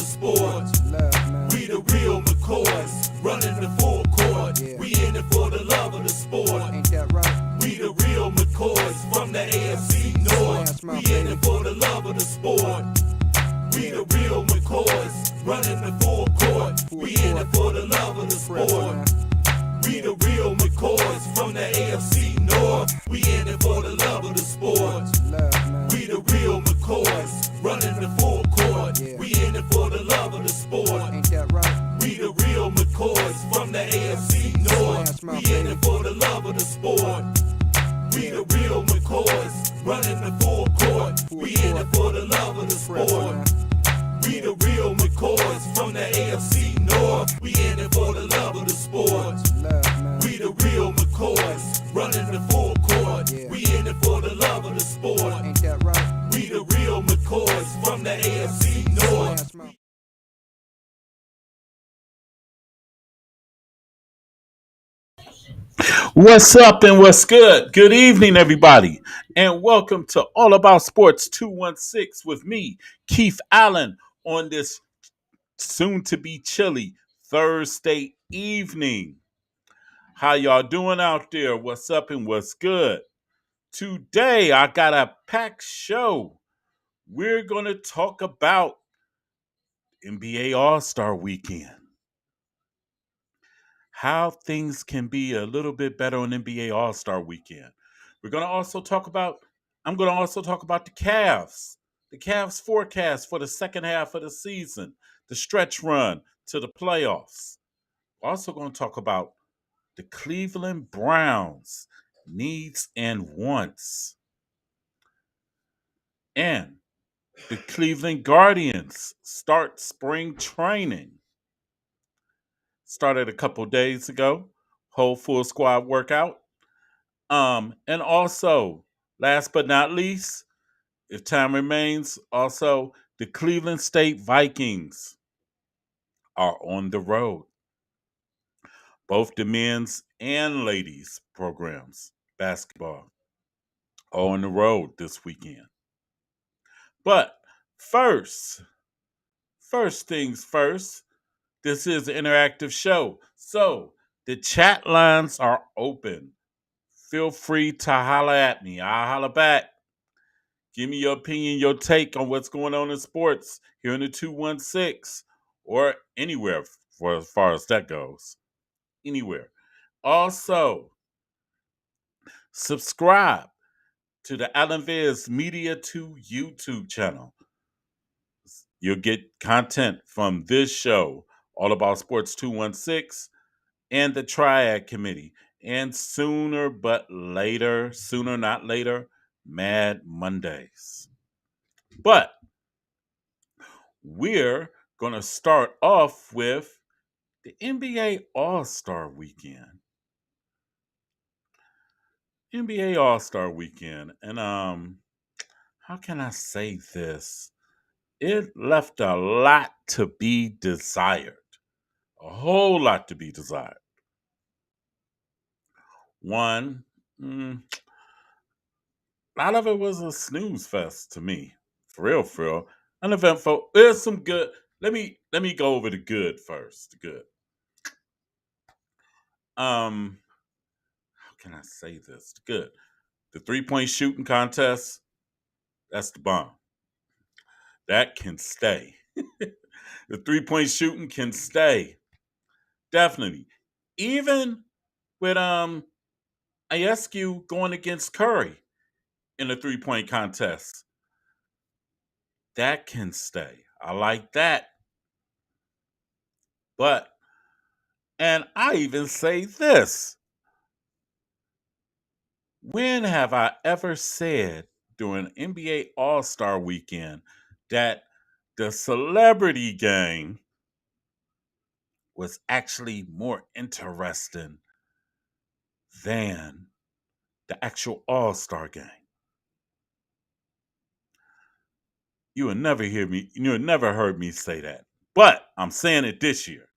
the sport. We the real McCoys, running the full court. We in it for the love of the sport. Ain't that right? We the real McCoys from the AFC North. We in it for the love of the sport. We the real McCoys, running the full court. We in it for the love of the sport. We the real McCoys from the AFC North. We in it for the love of the sport. We the real McCoys, running the full court. We in it for the love of the sport. Ain't that right? We the real McCoys from the AFC North. We in it for the love of the sport. We the real McCoys, running the full court. We in it for the love of the sport. We the real McCoys from the AFC North. We in it for the love of the sport. We the real McCoys, running the full court. We in it for the love of the sport. Ain't that right? We the real McCoys from the AFC North. What's up and what's good? Good evening, everybody, and welcome to All About Sports 216 with me, Keith Allen, on this soon to be chilly Thursday evening. How y'all doing out there? What's up and what's good? Today, I got a packed show. We're going to talk about NBA All-Star Weekend. How things can be a little bit better on NBA All-Star Weekend. I'm going to also talk about the Cavs. The Cavs forecast for the second half of the season, the stretch run to the playoffs. We're also going to talk about the Cleveland Browns needs and wants. And the Cleveland Guardians start spring training. Started a couple days ago. Whole full squad workout. And also, last but not least, if time remains, also the Cleveland State Vikings are on the road. Both the men's and ladies programs, basketball, are on the road this weekend. But first things first, this is an interactive show. So the chat lines are open. Feel free to holler at me. I'll holler back. Give me your opinion, your take on what's going on in sports here in the 216 or anywhere for as far as that goes. Anywhere. Also, subscribe to the Alan Viz Media 2 YouTube channel. You'll get content from this show, All About Sports 216, and the Triad Committee. And sooner not later, Mad Mondays. But we're going to start off with the NBA All-Star Weekend. NBA All-Star Weekend. And how can I say this? It left a lot to be desired. A whole lot to be desired. One, a lot of it was a snooze fest to me. For real. Uneventful. There's some good. Let me go over the good first. The good. How can I say this? The good. The 3-point shooting contest, that's the bomb. That can stay. The 3-point shooting can stay. Definitely. Even with Iescu going against Curry in the 3-point contest. That can stay. I like that. And I even say this. When have I ever said during NBA All-Star Weekend that the celebrity game was actually more interesting than the actual All-Star game? You would never heard me say that. But I'm saying it this year.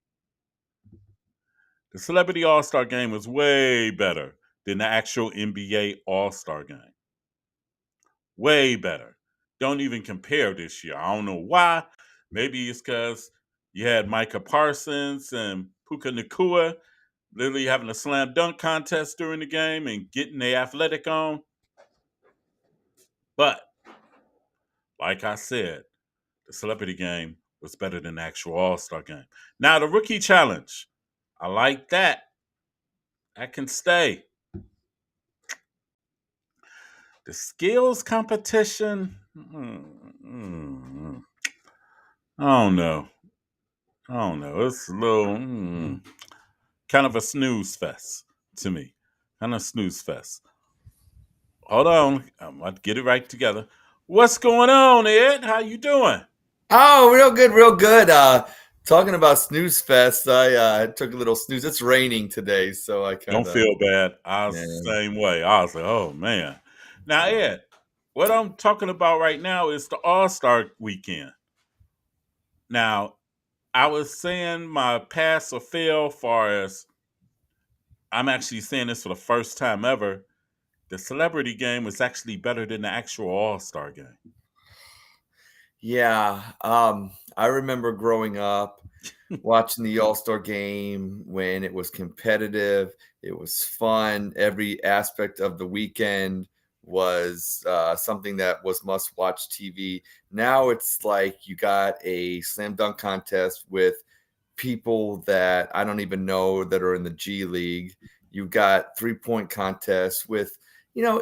The Celebrity All-Star Game was way better than the actual NBA All-Star Game. Way better. Don't even compare this year. I don't know why. Maybe it's because you had Micah Parsons and Puka Nakua literally having a slam dunk contest during the game and getting their athletic on. But like I said, the celebrity game was better than the actual All Star game. Now the rookie challenge, I like that. That can stay. The skills competition, I don't know. I don't know. It's a little kind of a snooze fest to me. Kind of snooze fest. Hold on, I'm about to get it right together. What's going on, Ed? How you doing? Oh, real good, real good. Talking about snooze fest, I took a little snooze. It's raining today, so I Don't kind of feel bad. I was yeah. the same way. I was like, oh man. Now, Ed, what I'm talking about right now is the All Star weekend. Now, I was saying my pass or fail far as I'm actually saying this for the first time ever. The celebrity game was actually better than the actual All Star game. Yeah. I remember growing up watching the All-Star game when it was competitive, it was fun. Every aspect of the weekend was something that was must-watch TV. Now it's like you got a slam dunk contest with people that I don't even know that are in the G League. You've got 3-point contests with,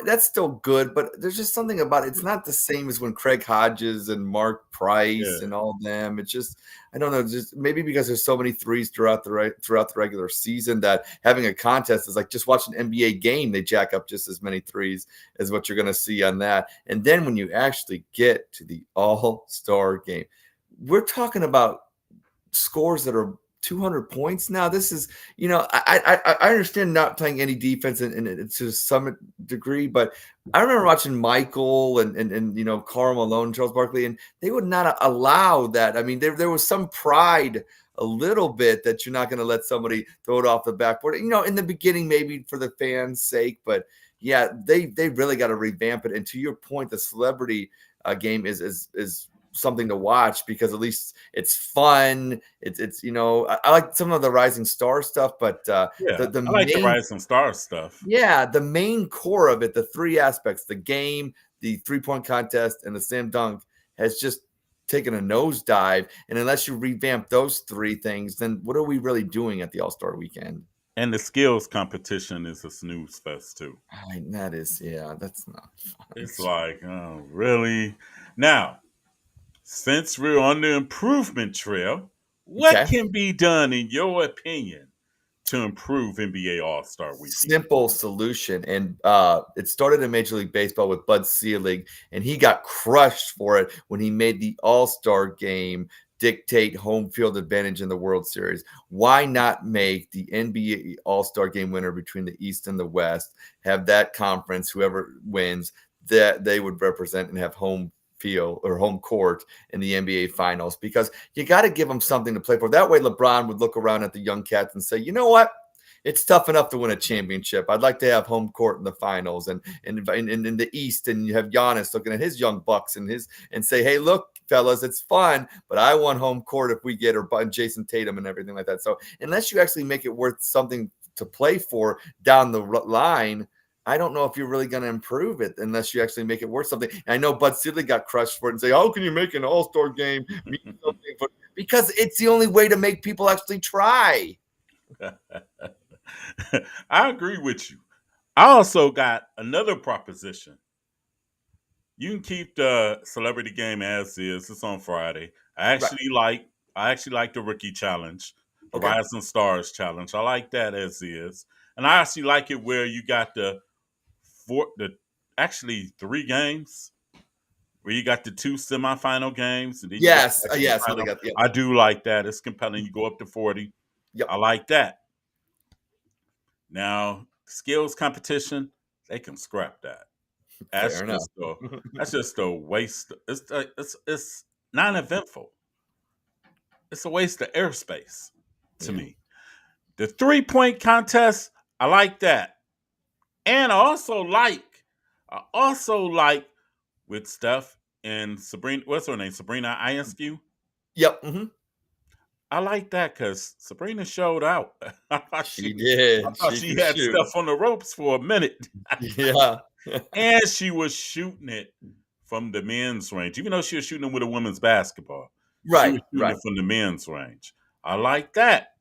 that's still good, but there's just something about it. It's not the same as when Craig Hodges and Mark Price Yeah, and all them. It's just, I don't know, just maybe because there's so many threes throughout the regular season that having a contest is like just watching an NBA game. They jack up just as many threes as what you're going to see on that. And then when you actually get to the All Star game, we're talking about scores that are 200 points now. This is, I understand not playing any defense and to some degree, but I remember watching Michael and Karl Malone, Charles Barkley, and they would not allow that. I mean, there was some pride a little bit that you're not going to let somebody throw it off the backboard. In the beginning, maybe for the fans' sake, but yeah, they really got to revamp it. And to your point, the celebrity game is something to watch because at least it's fun. I like some of the Rising Star stuff, but yeah. the I like the main Rising Star stuff. the main core of it, the three aspects, the game, the 3-point contest, and the slam dunk has just taken a nosedive. And unless you revamp those three things, then what are we really doing at the All-Star weekend? And the skills competition is a snooze fest too. That is, yeah, that's not fun. It's like, oh, really? Now, since we're on the improvement trail, what Okay. can be done, in your opinion, to improve NBA All Star Weekend? Simple solution, and it started in Major League Baseball with Bud Selig, and he got crushed for it when he made the All-Star game dictate home field advantage in the World Series. Why not make the NBA All-Star game winner between the East and the West have that conference, whoever wins, that they would represent and have home field or home court in the NBA finals, because you got to give them something to play for. That way LeBron would look around at the young cats and say, you know what? It's tough enough to win a championship. I'd like to have home court in the finals and in the East, and you have Giannis looking at his young Bucks and say, hey, look, fellas, it's fun, but I want home court if we get or Jason Tatum and everything like that. So unless you actually make it worth something to play for down the line, I don't know if you're really going to improve it unless you actually make it worth something. And I know Bud Selig got crushed for it and say, how can you make an all-star game mean something? Because it's the only way to make people actually try. I agree with you. I also got another proposition. You can keep the celebrity game as is. It's on Friday. Right. I actually like the rookie challenge, the Okay. Rising Stars challenge. I like that as is. And I actually like it where you got the actually three games where you got the two semifinal games and then you got Yes. the actual Yes. How they final. got, yep. I do like that. It's compelling. You go up to 40. Yep. I like that. Now, skills competition, they can scrap that. That's Fair enough. just a that's just a waste. It's non eventful. It's a waste of airspace to Yeah. me. The 3-point contest, I like that. And I also like with Steph and Sabrina, what's her name? Sabrina Ionescu. Yep. Hmm. I like that because Sabrina showed out. I thought She I did. thought She she could had shoot. stuff on the ropes for a minute. Yeah. And she was shooting it from the men's range. Even though she was shooting it with a women's basketball, she Right. was shooting Right. it from the men's range. I like that.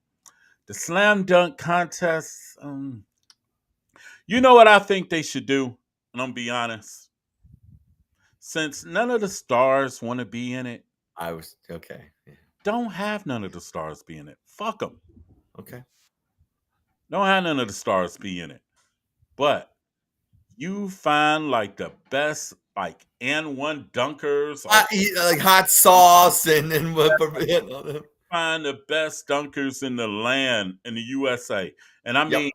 The slam dunk contest. You know what I think they should do? And I'm gonna be honest. Since none of the stars want to be in it, I was okay. Yeah. don't have none of the stars be in it. Fuck them. Okay. Don't have none of the stars be in it. But you find like the best like and one dunkers I or eat, like hot sauce and find the best dunkers in the land in the USA. And I yep. mean,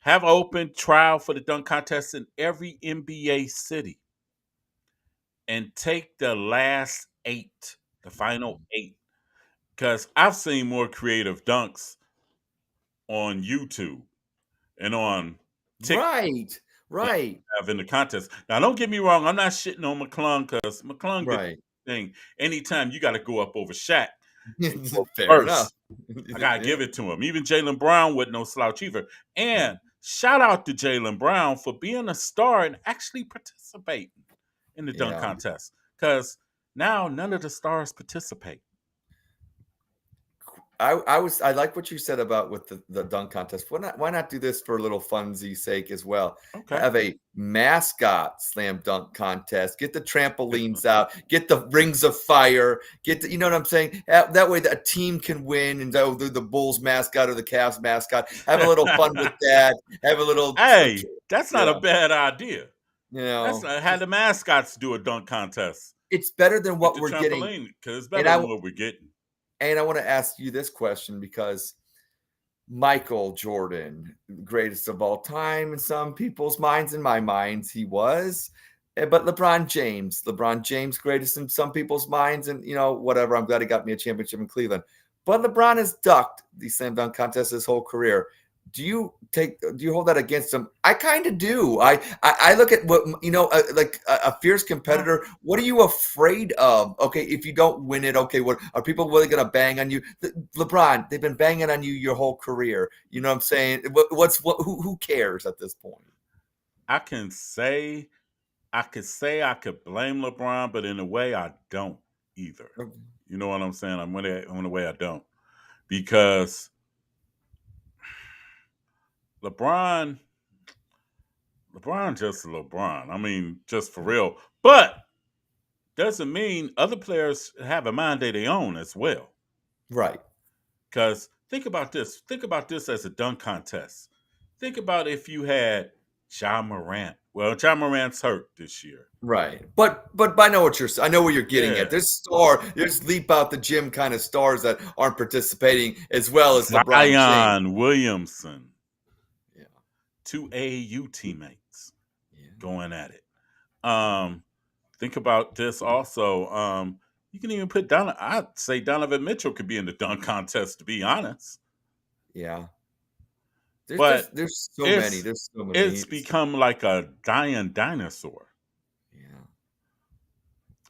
have open trial for the dunk contest in every NBA city and take the last eight, the final eight. Because I've seen more creative dunks on YouTube and on TikTok Right. than Right. I have in the contest. Now, don't get me wrong, I'm not shitting on McClung because McClung did Right. the thing. Anytime you got to go up over Shaq and go Fair enough. first, I gotta Yeah. give it to him. Even Jalen Brown with no slouch either. And shout out to Jalen Brown for being a star and actually participating in the dunk Yeah. contest. Because now none of the stars participate. I like what you said about with the dunk contest. Why not do this for a little funsies sake as well? Okay. Have a mascot slam dunk contest. Get the trampolines out. Get the rings of fire. Get the, you know what I'm saying? That way a team can win and go the Bulls mascot or the Cavs mascot. Have a little fun with that. Have a little Hey, that's not a yeah. bad idea. You That's know, not had the mascots do a dunk contest it's better than with what the we're getting. trampoline because it's And better I than what we're getting. and I want to ask you this question because Michael Jordan, greatest of all time in some people's minds, in my minds, he was. But LeBron James, greatest in some people's minds, and whatever. I'm glad he got me a championship in Cleveland. But LeBron has ducked the slam dunk contest his whole career. Do you hold that against him? I kind of do. I look at what like a fierce Well, competitor. What are you afraid of? Okay, if you don't win it, okay, what are people really gonna bang on you? LeBron, they've been banging on you your whole career. You know what I'm saying? Who cares at this point? I can say I could blame LeBron, but in a way I don't either. You know what I'm saying? In a way I don't because LeBron, LeBron just LeBron. I mean, just for real. But doesn't mean other players have a mind of their own as well. Right. Because think about this. Think about this as a dunk contest. Think about if you had John Morant. Well, John Morant's hurt this year. Right. But I know I know where you're getting at. Yeah. There's leap out the gym kind of stars that aren't participating as well as LeBron James. Zion Williamson, Yeah. two AAU teammates Yeah. going at it. Um, think about this also. You can even put I'd say Donovan Mitchell could be in the dunk contest, to be honest. Yeah. There's there's But there's so many. it's There's so many. it's become like a dying dinosaur. Yeah.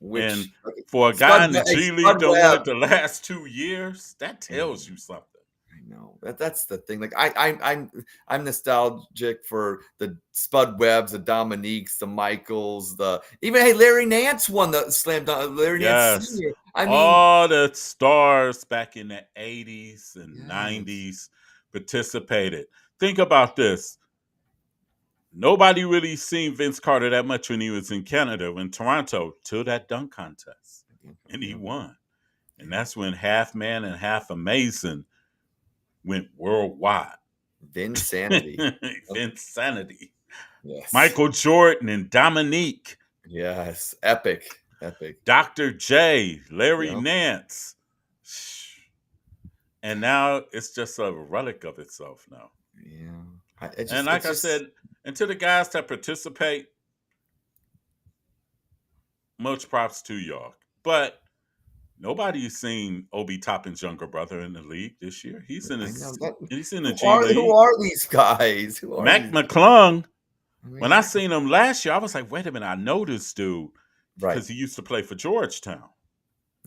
And Which for a guy in the G Spud League to win Webb. it the last 2 years, that Yeah. tells you something. I know that's the thing. Like I'm nostalgic for the Spud Webbs, the Dominiques, the Michaels, the even hey Larry Nance won the slam dunk. Larry Nance Yes. Senior. I mean, All the stars back in the 80s and yes, 90s participated. Think about this. Nobody really seen Vince Carter that much when he was in Canada, in Toronto, till that dunk contest. And he yeah, won. And yeah. that's when Half Man and Half Amazing went worldwide. Vinsanity. Insanity. Yes, Michael Jordan and Dominique, yes, epic, epic. Dr. J, Larry Yeah, Nance. And now it's just a relic of itself now. yeah. And like It's I just said, and to the guys that participate, much props to y'all. But nobody's seen Obi Toppin's younger brother in the league this year. I know that. He's in the Who G League. are these guys? Who are Mac these? McClung. I When I mean, seen him last year, I was like, wait a minute, I know this dude right. because he used to play for Georgetown.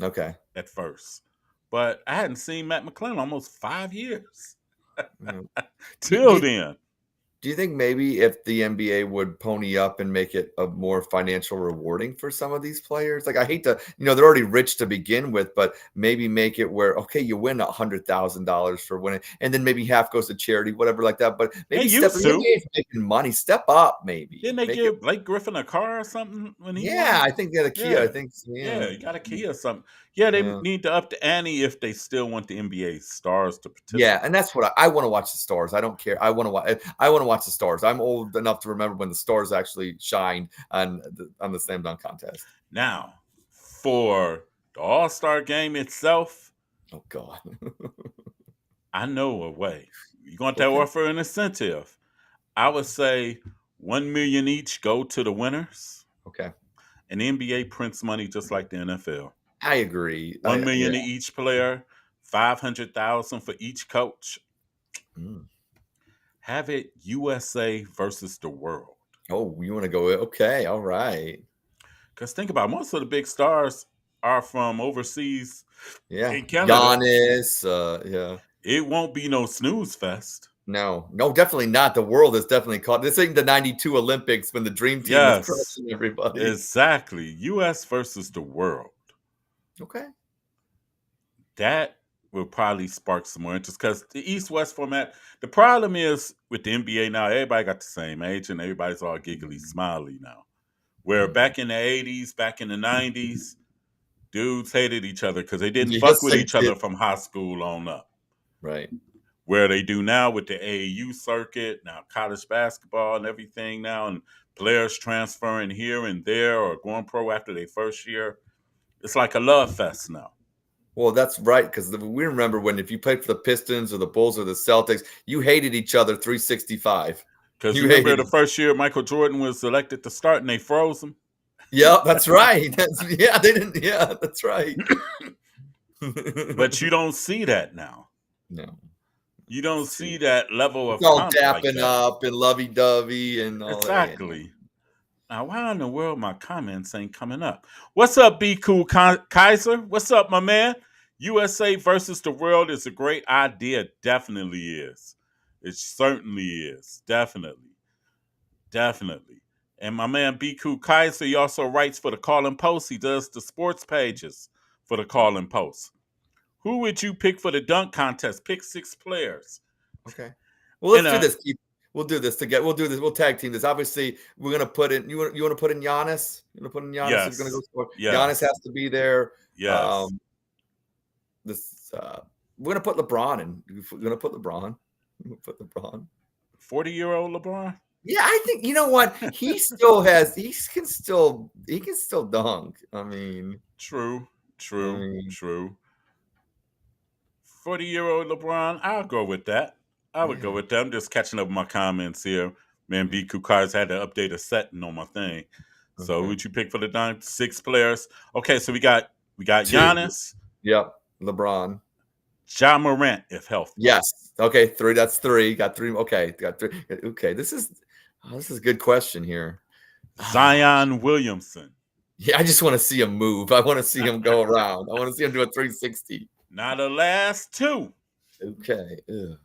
Okay. at first. But I hadn't seen Matt McClellan almost 5 years. Mm. Do, Till do, then. Do you think maybe if the NBA would pony up and make it a more financial rewarding for some of these players? Like, I hate to, they're already rich to begin with, but maybe make it where, okay, you win $100,000 for winning, and then maybe half goes to charity, whatever, like that. But They maybe step used the to. NBA is making money, step up, Didn't maybe they make it. give Blake Griffin a car or something when he Yeah, won? I think they had a Kia. I Yeah. think, Yeah, yeah, you got a key or something. Yeah, they yeah. need to up the ante if they still want the NBA stars to Yeah, participate. and that's what I want to watch the stars. I don't care. I want to watch. I want to watch the stars. I'm old enough to remember when the stars actually shined on the slam dunk contest. Now, for the All Star game itself, Oh God. I know a way. You want that Okay. offer an incentive? I would say 1 million each go to the winners, Okay. and the NBA prints money just like the NFL. I agree. 1 million Yeah. to each player, 500,000 for each coach. Mm. Have it USA versus the world. Oh, you want to go? Okay. All right. Because think about it, most of the big stars are from overseas Yeah. in Canada. Giannis. Yeah. It won't be no snooze fest. No, no, definitely not. The world is definitely caught. This ain't the '92 Olympics when the Dream Team was Yes, crushing everybody. exactly. US versus the world. Okay. That will probably spark some more interest because the East West format. The problem is with the NBA now, everybody got the same age and everybody's all giggly smiley now. Where Mhm. back in the 80s, back in the 90s, dudes hated each other because they didn't fuck Yes, with they each did. other from high school on up. Right. Where they do now with the AAU circuit, now college basketball and everything now, and players transferring here and there or going pro after their first year. It's like a love fest now. Well, that's right, because we remember when if you played for the Pistons or the Bulls or the Celtics, you hated each other 365. Because You remember hated the each. first year Michael Jordan was elected to start and they froze him? Yeah, that's right. Yeah, they didn't. Yeah, that's right. But you don't see that now. No, You don't it's too. see that level It's of all comp like dapping that. up and lovey dovey and all that. Yeah. Exactly. Now, why in the world my comments ain't coming up? What's up, Be Cool Kaiser? What's up, my man? USA versus the world is a great idea. Definitely is. It certainly is. Definitely. Definitely. And my man Be Cool Kaiser, he also writes for the Call Post. He does the sports pages for the Call Post. Who would you pick for the dunk contest? Pick 6 players. Okay. Well, And let's do this. Keith. We'll do this together. We'll do this. We'll tag team this. Obviously, we're gonna put in. You want to put in Giannis? You want to put in Giannis? If you're gonna go yes, score, Giannis yes, has to be there. yes. Um, this we're gonna put LeBron in. We're gonna put LeBron. We'll put LeBron. 40-year-old LeBron? Yeah, I think you know what he still has. He can still dunk. True, I true, mean, true. 40-year-old LeBron, I'll go with that. I would go yeah. with that. I'm just catching up with my comments here. Man, B. Kukar's had to update a setting on my thing. So Okay. who'd you pick for the dunk? 6 players. Okay, so we got Two. Giannis, Yep. LeBron. Ja Morant, if healthy. Yes. Okay. Three. That's three. Got three. Okay. Got three. Okay. This is a good question here. Ah, Zion Williamson. yeah. I just want to see him move. I want to see him go around. I want to see him do a 360. Now the last two. Okay. Ugh.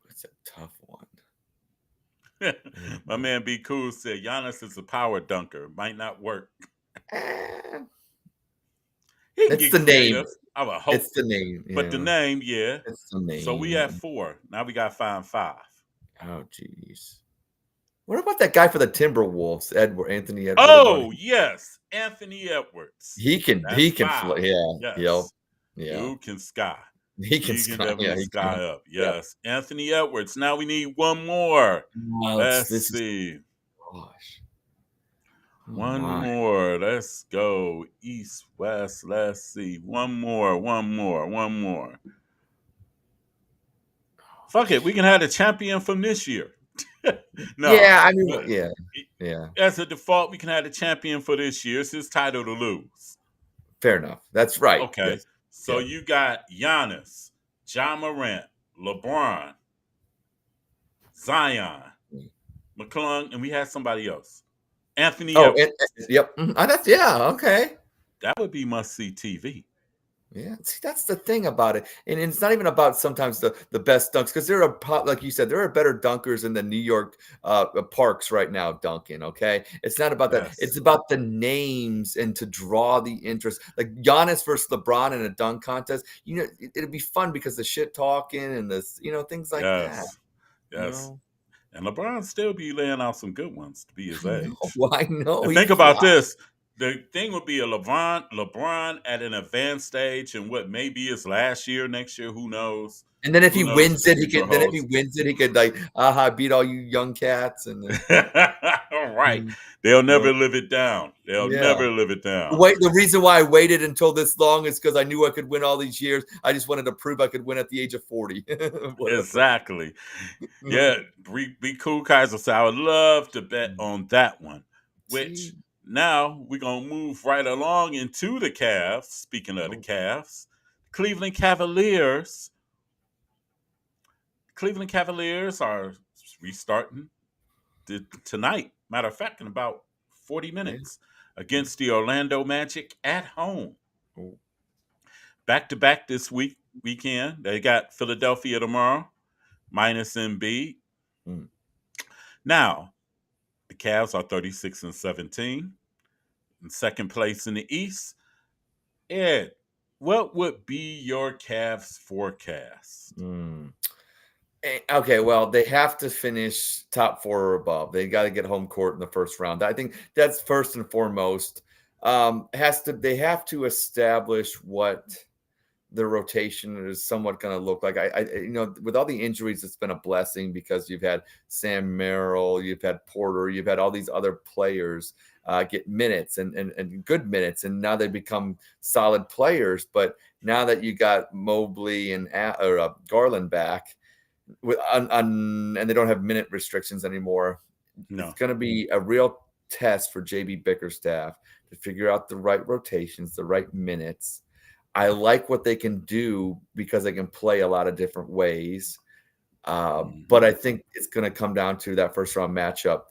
That's a tough one. My man B. Cool said Giannis is a power dunker. Might not work. Eh, He can It's get the name. creative. I would hope. It's the name. But the Yeah. name, yeah. It's the So we name. have 4. Now we got to find 5. Oh, jeez. What about that guy for the Timberwolves, Edward Anthony? What about Oh, him? yes. Anthony Edwards. He can. That's He can. 5. Yeah. Yep. Yes. Yeah. Dude can sky. He can He can sky. Yeah. definitely He sky can. up. Yep. Yes. Anthony Edwards. Now we need one more. Let's This is see. gosh. Oh One my. more. Let's go. East, west. Let's see. One more. One more. One more. Fuck it. We can have the champion from this year. No. Yeah. I mean. But Yeah. Yeah. as a default, we can have the champion for this year. It's his title to lose. Fair enough. That's right. Okay. Yes. So Yeah. you got Giannis, Ja Morant, LeBron, Zion, Mm. McClung, and we had somebody else. Anthony Oh, Edwards. yep. That's okay. That would be must see TV. Yeah, see, that's the thing about it, and it's not even about sometimes the best dunks because there are like you said, there are better dunkers in the New York parks right now dunking. Okay, it's not about that; it's Yes. about the names and to draw the interest. Like Giannis versus LeBron in a dunk contest, it'd be fun because the shit talking and this, things like that. Yes. You Yes. know, And LeBron still be laying out some good ones to be his I know, age. I know, And he think about flies. this. The thing would be a LeBron at an advanced stage and what may be his last year, next year, who knows? And then if Who he knows wins what the it, he future could. Then if he holds? wins it, he could like, aha, beat all you young cats, and then. Right. Mhm. They'll Yeah. never live it down. They'll Yeah. never live it down. The reason why I waited until this long is because I knew I could win all these years. I just wanted to prove I could win at the age of 40. Whatever. Exactly. Yeah, be cool, Kaiser. So I would love to bet on that one. Which See? now we're gonna move right along into the Cavs. Speaking of the Oh, Cavs, Cleveland Cavaliers. Cleveland Cavaliers are restarting tonight. Matter of fact, in about 40 yeah. minutes against the Orlando Magic at home. Oh, Back to back this weekend. They got Philadelphia tomorrow, minus Embiid. mm, Now, the Cavs are 36-17 in second place in the East. Ed, what would be your Cavs forecast? mm. Okay, well, they have to finish top four or above. They got to get home court in the first round. I think that's first and foremost. They have to establish what the rotation is somewhat going to look like. With all the injuries, it's been a blessing because you've had Sam Merrill, you've had Porter, you've had all these other players get minutes and good minutes, and now they become solid players. But now that you got Mobley and Garland back, and they don't have minute restrictions anymore, it's No. going to be a real test for JB Bickerstaff to figure out the right rotations, the right minutes. I like what they can do because they can play a lot of different ways. But Mm-hmm. I think it's going to come down to that first round matchup,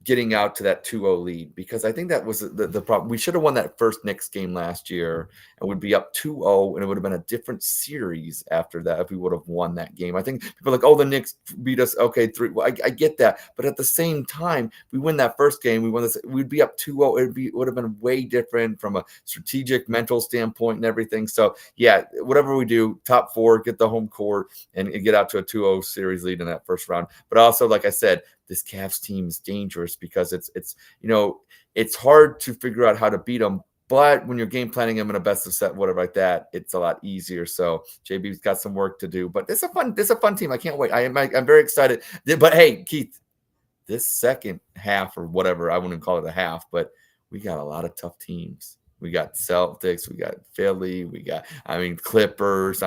getting out to that 2-0 lead, because I think that was the problem. We should have won that first Knicks game last year and would be up 2-0, and it would have been a different series after that if we would have won that game. I think people are like, oh, the Knicks beat us. Okay, 3. Well, I get that. But at the same time, we win that first game, we won this, we'd be up 2-0. It would have been way different from a strategic mental standpoint and everything. So, yeah, whatever we do, top four, get the home court, and get out to a 2-0 series lead in that first round. But also, like I said, this Cavs team is dangerous because it's hard to figure out how to beat them. But when you're game planning them in a best of set, whatever like that, it's a lot easier. So JB's got some work to do, but it's a fun team. I can't wait. I'm very excited. But hey, Keith, this second half or whatever, I wouldn't call it a half, but we got a lot of tough teams. We got Celtics, we got Philly, Clippers.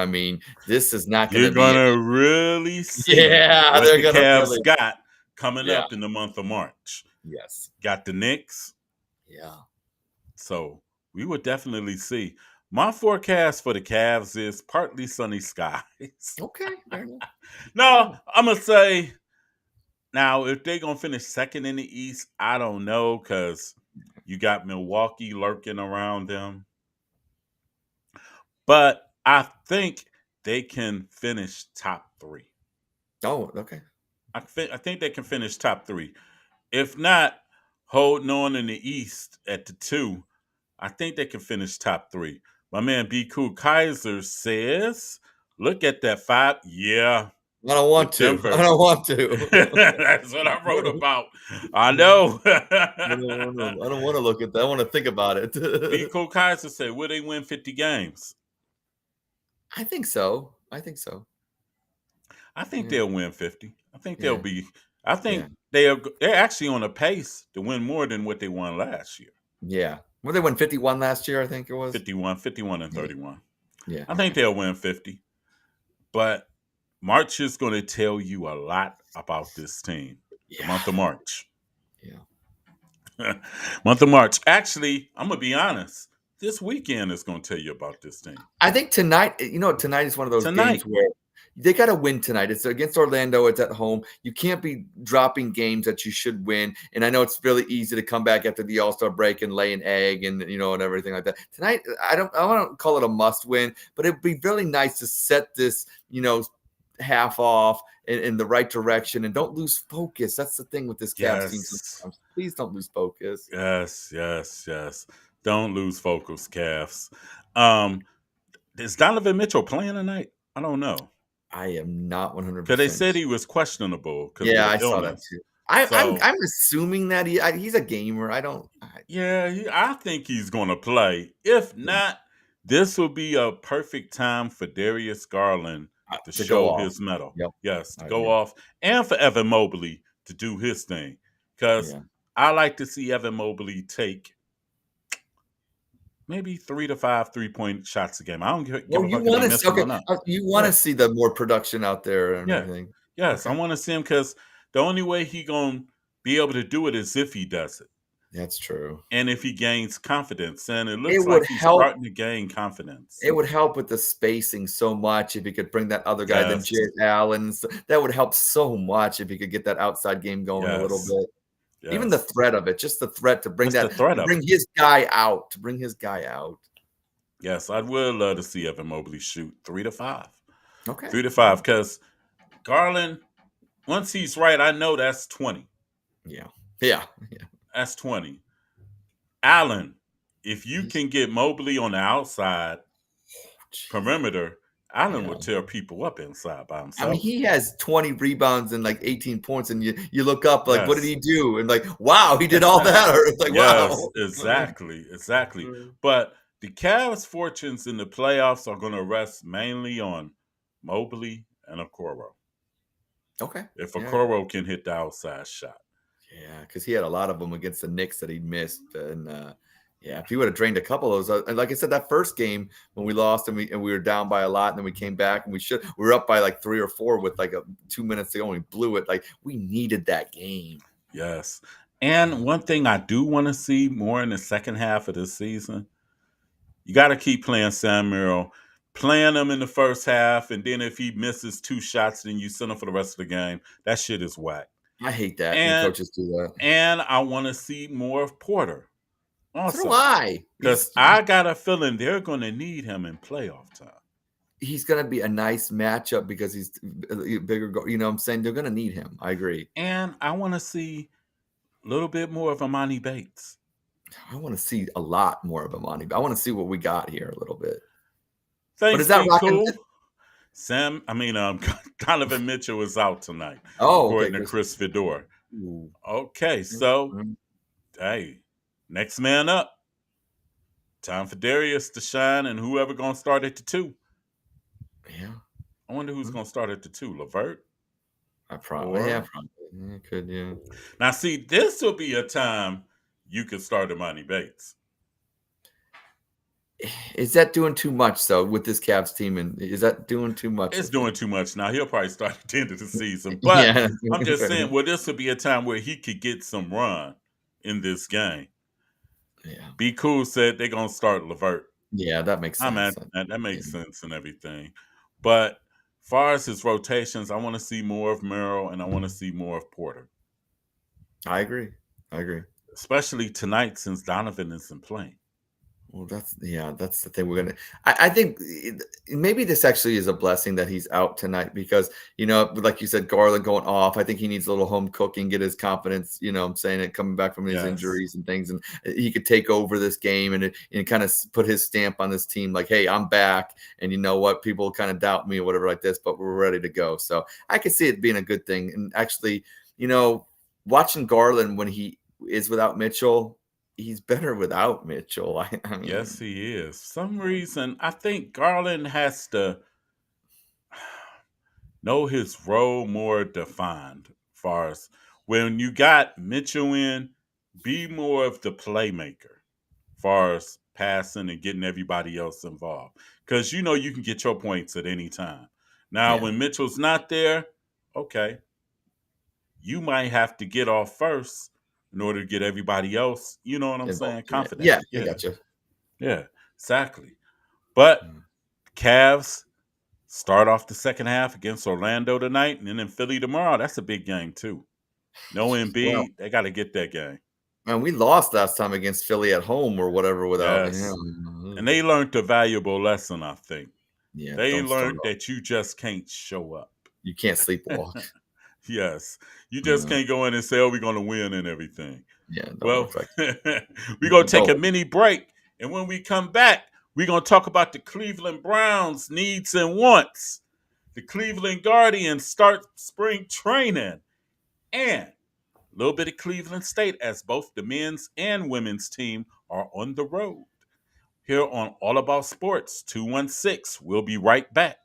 This is not going You're to be gonna really see yeah, what they're the going to Cavs really got coming yeah. up in the month of March. Yes. Got the Knicks, Yeah. so we will definitely see. My forecast for the Cavs is partly sunny skies. Okay. Fair enough. No, I'm gonna say now if they're gonna finish second in the East, I don't know because you got Milwaukee lurking around them, but I think they can finish top three. Oh, okay. I think they can finish top three. If not, holding on in the East at the two, I think they can finish top three. My man B. Cool Kaiser says, look at that five. Yeah, I don't want with to. I Denver. don't want to. That's what I wrote about. I know. I don't want to look at that. I want to think about B. it. Cool Kaiser said, will they win 50 games? I think so. I think so. I think Yeah. they'll win 50. I think they'll Yeah. be, I Yeah. think they're actually on a pace to win more than what they won last year. Yeah. Well, they won 51 last year, I think it was. 51 and Yeah. 31. Yeah. I think Okay. they'll win 50. But March is going to tell you a lot about this team. The Yeah. month of March. Yeah. Month of March. Actually, I'm going to be honest. This weekend is going to tell you about this team. I think tonight is one of those games Tonight. where they got to win tonight. It's against Orlando. It's at home. You can't be dropping games that you should win. And I know it's really easy to come back after the All-Star break and lay an egg and and everything like that. Tonight, I don't want to call it a must win, but it'd be really nice to set this half off in the right direction and don't lose focus. That's the thing with this Cavs team Yes. sometimes. Please don't lose focus. Yes. Don't lose focus, Cavs. Um, is Donovan Mitchell playing tonight? I don't know. I am not Because they 100%. said he was questionable because of Yeah, the I saw that illness. too. I'm So I'm assuming that he's a gamer. I don't. yeah, I think he's going to play. If not, this will be a perfect time for Darius Garland to To go show off. his mettle. Yep. Yes, to I go agree. off, and for Evan Mobley to do his thing. Because Yeah. I like to see Evan Mobley take maybe 3 to 5 3-point shots a game. I don't give Well, a you fuck if want he to see misses them okay. or not. You want Yeah, to see the more production out there and yeah, everything. yes. I Okay, want to see him because the only way he gonna be able to do it is if he does it. that's true. And if he gains confidence, and it It looks would like he's help. starting to gain confidence. It would help with the spacing so much if he could bring that other guy, then Yes, Jared Allen. That would help so much if he could get that outside game going a little yes, bit. Even the yes. threat of it, just the threat to bring Just the that, threat to of bring it. his guy out, to bring his guy out. Yes, I would love to see Evan Mobley shoot 3 to 5, Okay. 3 to 5. Because Garland, once he's right, I know that's 20. Yeah. Yeah. Yeah. That's 20. Allen, if you He's can get Mobley on the outside jeez. perimeter, Allen Yeah. will tear people up inside by I mean, himself. he has 20 rebounds and like 18 points, and you look up like, what did Yes. he do? And like, wow, he did all Exactly. that. Or it's like, Yes, wow. exactly. But the Cavs' fortunes in the playoffs are going to rest mainly on Mobley and Okoro. Okay. If Yeah. Okoro can hit the outside shot. Yeah, because he had a lot of them against the Knicks that he missed, and yeah, if he would have drained a couple of those, and like I said, that first game when we lost and we were down by a lot, and then we came back and we were up by like 3 or 4 with like 2 minutes to go, and we blew it. Like we needed that game. Yes. And one thing I do want to see more in the second half of this season, you got to keep playing Sam Merrill, playing him in the first half, and then if he misses 2 shots, then you send him for the rest of the game. That shit is whack. I hate that when And coaches do that. and I want to see more of Porter So do also. I. Because I got a feeling they're going to need him in playoff time. He's going to be a nice matchup because he's bigger. You know what I'm saying? They're going to need him. I agree. And I want to see a little bit more of Amani Bates. I want to see a lot more of Amani. I want to see what we got here a little bit. But Thanks, is that Be rocking? Cool. Donovan Mitchell is out tonight, Oh, okay. according to Chris Fedor. Ooh. Okay, so, hey, next man up. Time for Darius to shine, and whoever going to start at the 2. Yeah. I wonder who's going to start at the 2. LeVert? Probably. Yeah, could, yeah. Now, see, this will be a time you could start Amani Bates. Is that doing too much though with this Cavs team? And is that doing too much? It's doing too much now. He'll probably start at the end of the season. But Yeah. I'm just saying, well, this would be a time where he could get some run in this game. Yeah. Be Cool said they're going to start LeVert. Yeah, that makes sense. That makes sense and everything. But far as his rotations, I want to see more of Merrill and I want to see more of Porter. I agree. Especially tonight since Donovan isn't playing. Well, that's the thing we're gonna. I think maybe this actually is a blessing that he's out tonight because like you said, Garland going off. I think he needs a little home cooking, get his confidence. I'm saying it coming back from his injuries and things, and he could take over this game and kind of put his stamp on this team. Like, hey, I'm back, and you know what? People kind of doubt me or whatever like this, but we're ready to go. So I could see it being a good thing. And actually, watching Garland when he is without Mitchell. He's better without Mitchell. I mean, yes, he is. For some reason, I think Garland has to know his role more defined. Far as when you got Mitchell in, be more of the playmaker. Far as passing and getting everybody else involved, because you can get your points at any time. Now, when Mitchell's not there, okay, you might have to get off first in order to get everybody else, you know what I'm saying? Confident. Yeah, I gotcha. Yeah, exactly. But Cavs, Start off the second half against Orlando tonight, and then in Philly tomorrow. That's a big game too. No Well, Embiid, they got to get that game. man, we lost last time against Philly at home or whatever without Yes, and they him. learned a valuable lesson. I think Yeah, they don't start learned off. that you just can't show up. You can't sleepwalk. Yes, you just Yeah, can't go in and say, "Oh, we're going to win" and everything. yeah, don't work Well, like we're going to take a don't. mini break. And when we come back, we're going to talk about the Cleveland Browns' needs and wants. The Cleveland Guardians start spring training. And a little bit of Cleveland State as both the men's and women's team are on the road. Here on All About Sports 216. We'll be right back.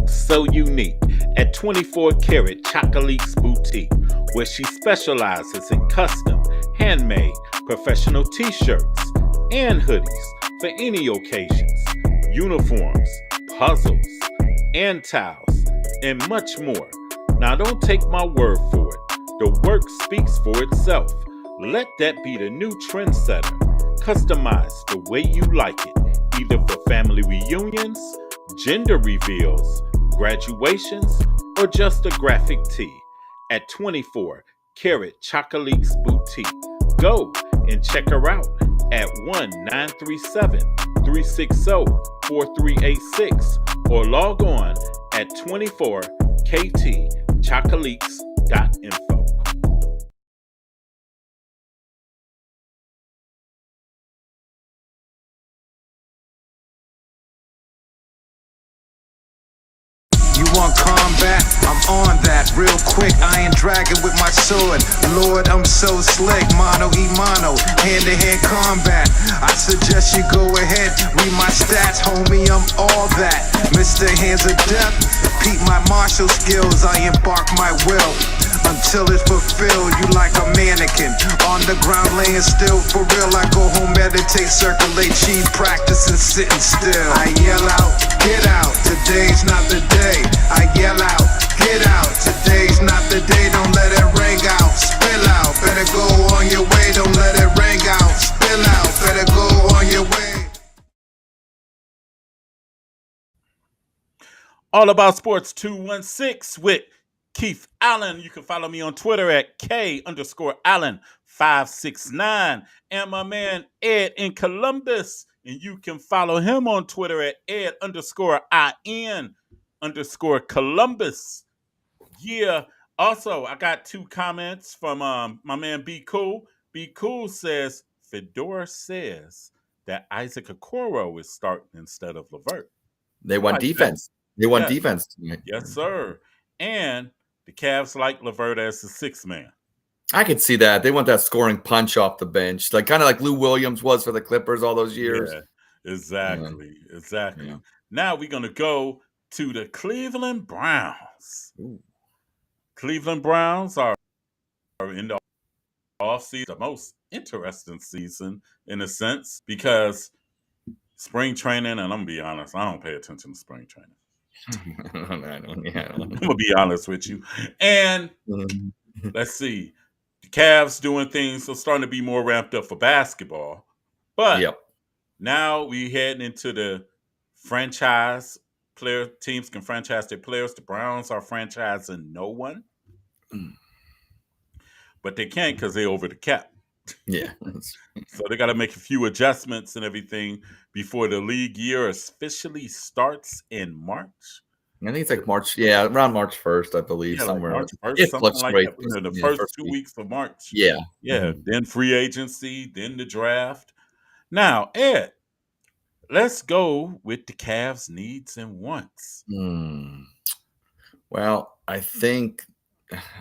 So unique at 24 Karat Chocolate's Boutique, where she specializes in custom, handmade, professional t shirts and hoodies for any occasions, uniforms, puzzles, and towels, and much more. Now, don't take my word for it. The work speaks for itself. Let that be the new trendsetter. Customize the way you like it, either for family reunions, gender reveals, graduations, or just a graphic tee at 24 Karat Chocolate's Boutique. Go and check her out at 1937 360 4386 or log on at 24ktchocolates.info. You want combat? I'm on that real quick. I ain't dragging with my sword. Lord, I'm so slick. Mano y mano, hand to hand combat. I suggest you go ahead, read my stats, homie. I'm all that. Mr. Hands of Death, peep my martial skills. I embark my will until it's fulfilled. You like a mannequin on the ground laying still. For real, I go home, meditate, circulate, cheese, practicing sitting still. I yell out, get out. Today's not the day. I yell out, get out. Today's not the day. Don't let it ring out. Spill out. Better go on your way. Don't let it ring out. Spill out. Better go on your way. All About Sports 216 with Keith Allen. You can follow me on Twitter at K_Allen569. And my man Ed in Columbus. And you can follow him on Twitter at Ed_IN_Columbus. Yeah. Also, I got two comments from my man Be Cool. Be Cool says Fedora says that Isaac Okoro is starting instead of Levert. They I want like that. defense. They want Yes. defense tonight. Yes, sir. And the Cavs like Levert as the sixth man. I could see that. They want that scoring punch off the bench, like kind of like Lou Williams was for the Clippers all those years. Yeah, Yeah, exactly. yeah. Now we're gonna go to the Cleveland Browns. Ooh. Cleveland Browns are in the offseason, the most interesting season in a sense, because spring training, and I'm gonna be honest, I don't pay attention to spring training. I'm gonna be honest with you. And let's see, the Cavs doing things so starting to be more ramped up for basketball. But Yep. now we heading into the franchise player teams can franchise their players. The Browns are franchising no one, but they can't because they're over the cap. Yeah. So they got to make a few adjustments and everything before the league year officially starts in March. I think it's like March. Yeah, around March 1st, I believe, Yeah, like somewhere. March 1st, It something like fluctuates. that. You know, the Yeah, first 2 week. weeks of March. Yeah. Yeah, then free agency, then the draft. Now, Ed, let's go with the Cavs' needs and wants. Well, I think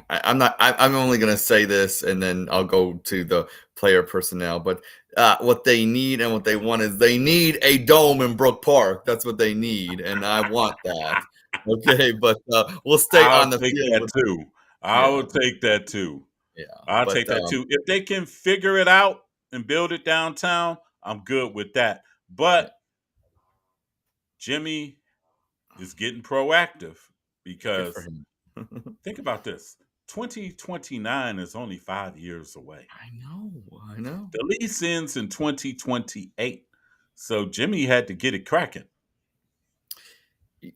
I'm not. I'm only going to say this, and then I'll go to the player personnel. But what they need and what they want is they need a dome in Brook Park. That's what they need, and I want that. Okay, but we'll stay I'll on the take field. that too. I Yeah, will take that too. yeah. I'll But take that too. If they can figure it out and build it downtown, I'm good with that. But Jimmy is getting proactive good for because him. think about this. 2029 is only 5 years away. I know. I know. The lease ends in 2028. So Jimmy had to get it cracking.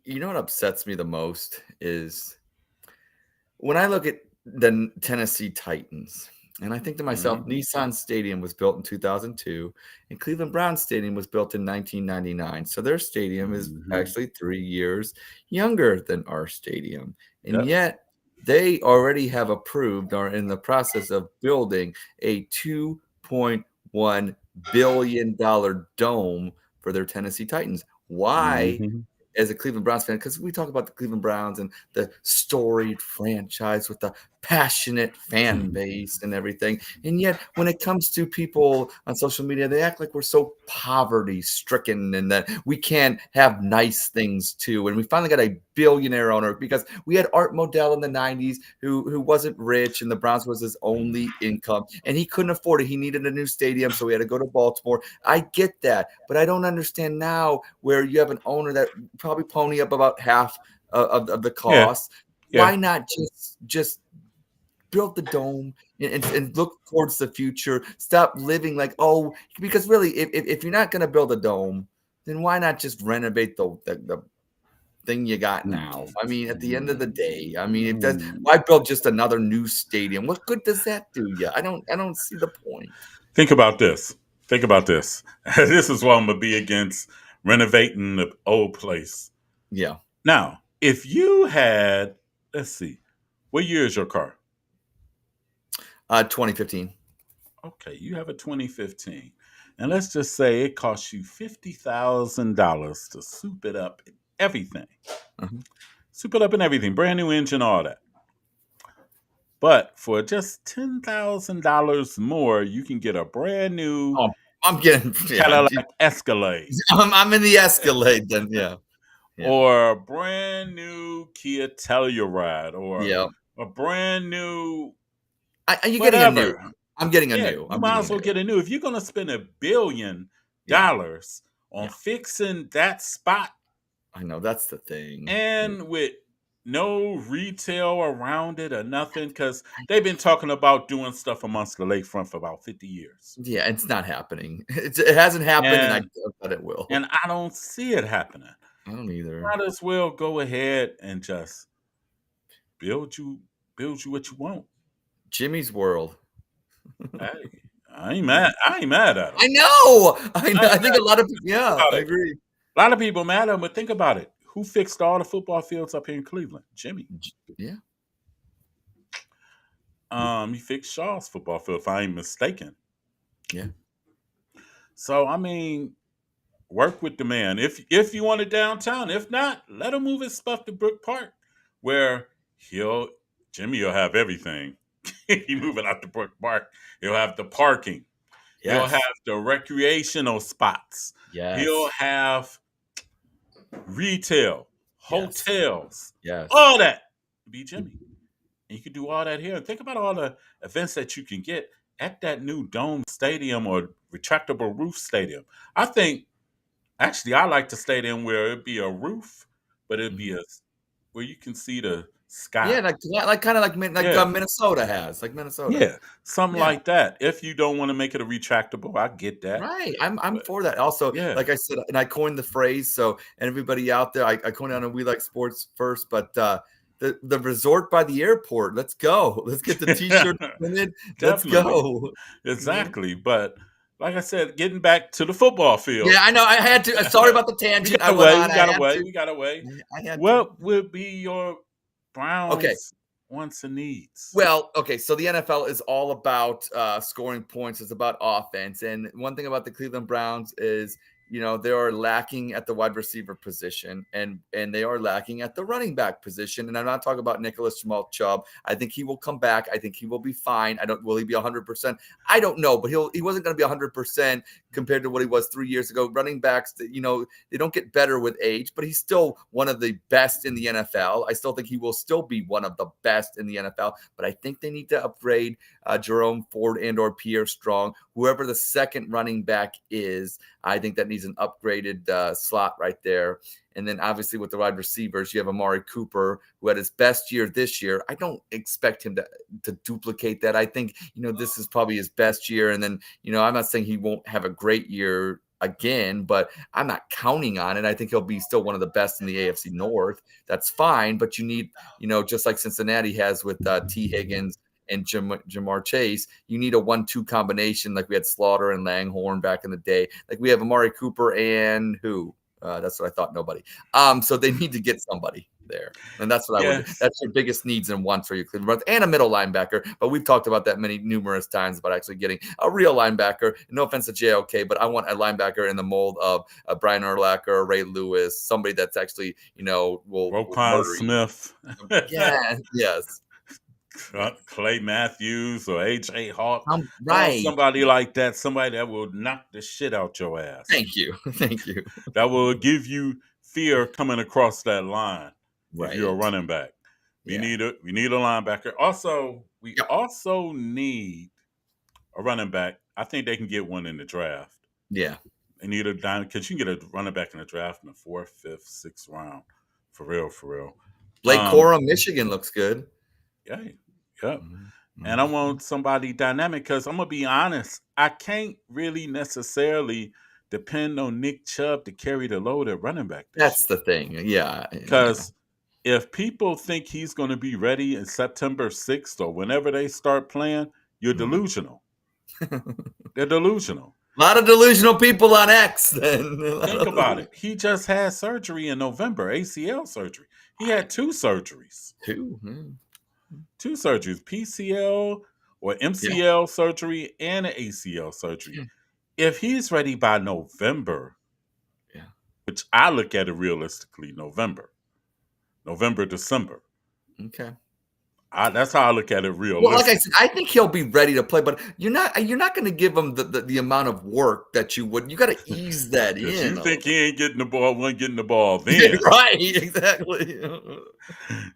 You know what upsets me the most is when I look at the Tennessee Titans, and I think to myself, Mhm. Nissan Stadium was built in 2002, and Cleveland Browns Stadium was built in 1999. So their stadium is Mhm. actually 3 years younger than our stadium. And Yep. yet they already have approved or are in the process of building a $2.1 billion dome for their Tennessee Titans. Why Mhm. as a Cleveland Browns fan, because we talk about the Cleveland Browns and the storied franchise with the passionate fan base and everything. And yet, when it comes to people on social media, they act like we're so poverty stricken and that we can't have nice things too. And we finally got a billionaire owner because we had Art Modell in the 90s who wasn't rich and the Browns was his only income and he couldn't afford it. He needed a new stadium, so he had to go to Baltimore. I get that, but I don't understand now where you have an owner that probably pony up about half of the Yeah. cost. Yeah. Why not just build the dome and look towards the future? Stop living like, oh, because really, if you're not going to build a dome, then why not just renovate the thing you got now? I mean, at the end of the day, I mean, it does. Mm. Why build just another new stadium? What good does that do you? I don't see the point. Think about this. Think about this. This is why I'm gonna be against renovating the old place. Yeah, Now, if you had, let's see, what year is your car? 2015. Okay, you have a 2015, and let's just say it cost you $50,000 to soup it up, and everything, Uh-huh. soup it up and everything, brand new engine, all that. But for just $10,000 more, you can get a brand new Oh, I'm getting yeah. Cadillac Escalade I'm in the Escalade then. Yeah, yeah, or a brand new Kia Telluride or yeah. a brand new You're getting a new. whatever. I'm getting a Yeah, new. you I'm might getting a as well new. get a new. If you're going to spend Yeah, $1 billion on yeah. fixing that spot I know that's the thing. Yeah, and with no retail around it or nothing, because they've been talking about doing stuff amongst the lakefront for about 50 years. yeah. It's not happening. It hasn't happened, and I And doubt that it will. and I don't see it happening. I don't either. Might as well go ahead and just build you build you what you want. Jimmy's World. Hey, I ain't mad. I ain't mad at him. I know. I I know. ain't I think a mad lot of people. Yeah, about I it. agree. A lot of people mad at him, but think about it. Who fixed all the football fields up here in Cleveland? Jimmy. Yeah, He fixed Shaw's football field, if I ain't mistaken. yeah, So I mean, work with the man. If you want it downtown, if not, let him move his stuff to Brook Park, where he'll Jimmy will have everything. He moving out to Brook Park. He'll have the parking. He'll have yes, the recreational spots. He'll yes, have retail, yes, hotels, yes. all that. Be Jimmy. And you can do all that here. And think about all the events that you can get at that new dome stadium or retractable roof stadium. I think actually I like the stadium where it'd be a roof, but it'd be Mhm. a where you can see the Yeah, sky. like kind of like Yeah. Minnesota has, like Minnesota. Yeah. Something Yeah. like that. If you don't want to make it a retractable, I get that. Right. I'm But for that. Also, yeah. like I said, and I coined the phrase. So, and everybody out there, I coined it on a We Like Sports first, but the resort by the airport. Let's go. Let's get the t-shirt printed. Let's Definitely. go. You know? Exactly. But like I said, getting back to the football Yeah, field, I know. I had to. Sorry about the we tangent. got I went away. on. We I got had away. to. We got away. I had to. What would be your Okay. Browns wants and needs? Well, okay, so the NFL is all about scoring points. It's about offense, and one thing about the Cleveland Browns is, they are lacking at the wide receiver position, and they are lacking at the running back position. And I'm not talking about Nicholas Jamal Chubb. I think he will come back. I think he will be fine. I don't. Will he be 100%? I don't know, but he wasn't going to be 100% compared to what he was 3 years ago. Running backs, that they don't get better with age, but he's still one of the best in the NFL. I still think he will still be one of the best in the NFL, but I think they need to upgrade Jerome Ford and or Pierre Strong, whoever the second running back is. I think that needs an upgraded slot right there. And then obviously with the wide receivers, you have Amari Cooper, who had his best year this year. I don't expect him to duplicate that. I think, this is probably his best year. And then, I'm not saying he won't have a great year again, but I'm not counting on it. I think he'll be still one of the best in the AFC North. That's fine, but you need, just like Cincinnati has with T. Higgins and Jamar Chase, you need a 1-2 combination like we had Slaughter and Langhorne back in the day. Like we have Amari Cooper and who? That's what I thought. Nobody. So they need to get somebody there, and that's what I would. Yes. That's your biggest needs and wants for your Cleveland Browns, and a middle linebacker. But we've talked about that numerous times about actually getting a real linebacker. No offense to JOK, but I want a linebacker in the mold of Brian Urlacher, Ray Lewis, somebody that's actually will Roquan murder you. Smith. Yeah, yes. Clay Matthews or AJ Hawk. Right. Somebody like that, somebody that will knock the shit out your ass. Thank you. Thank you. That will give you fear coming across that line Right. if you're a running back. We need a linebacker. Also, we also need a running back. I think they can get one in the draft. Yeah. They need a dime because you can get a running back in the draft in the 4th, 5th, 6th round. For real. Blake Corum, Michigan looks good. Yeah. Yep. Mm-hmm. And I want somebody dynamic because I'm going to be honest. I can't really necessarily depend on Nick Chubb to carry the load at running back. That's the thing. Yeah. Because if people think he's going to be ready in September 6th or whenever they start playing, you're delusional. They're delusional. A lot of delusional people on X. Then. Think about it. He just had surgery in November, ACL surgery. He had 2 surgeries. 2? 2 surgeries, PCL or MCL surgery and an ACL surgery. If he's ready by November, which I look at it realistically, November, December. Okay. That's how I look at it realistically. Well, like I said, I think he'll be ready to play, but you're not going to give him the amount of work that you would. You got to ease that in. You think he ain't getting the ball? Wasn't getting the ball then? Right? Exactly.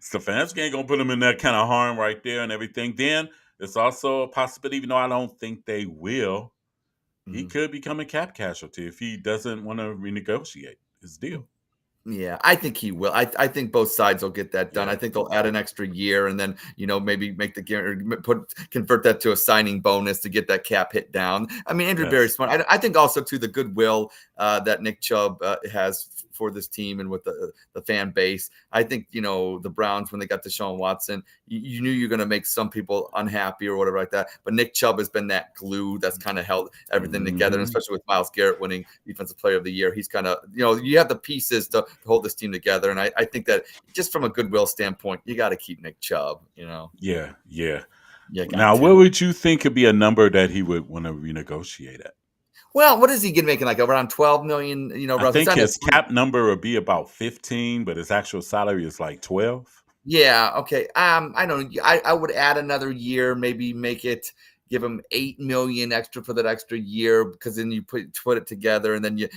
Stefanski ain't gonna put him in that kind of harm right there and everything. Then there's also a possibility, even though I don't think they will, he could become a cap casualty if he doesn't want to renegotiate his deal. Yeah, I think he will. I think both sides will get that done. I think they'll add an extra year and then, maybe make convert that to a signing bonus to get that cap hit down. I mean, Andrew very smart. I think also to the goodwill that Nick Chubb has for this team and with the fan base. I think, the Browns, when they got Deshaun Watson, you knew you're going to make some people unhappy or whatever like that. But Nick Chubb has been that glue that's kind of held everything together, and especially with Myles Garrett winning Defensive Player of the Year. He's kind of, you have the pieces to hold this team together. And I think that just from a goodwill standpoint, you got to keep Nick Chubb, Yeah. Now, what would you think could be a number that he would want to renegotiate at? Well, what is he making, like around 12 million? I think his cap number would be about 15, but his actual salary is like 12. Yeah. Okay. I don't know. I would add another year, maybe give him 8 million extra for that extra year, because then you put it together, and then you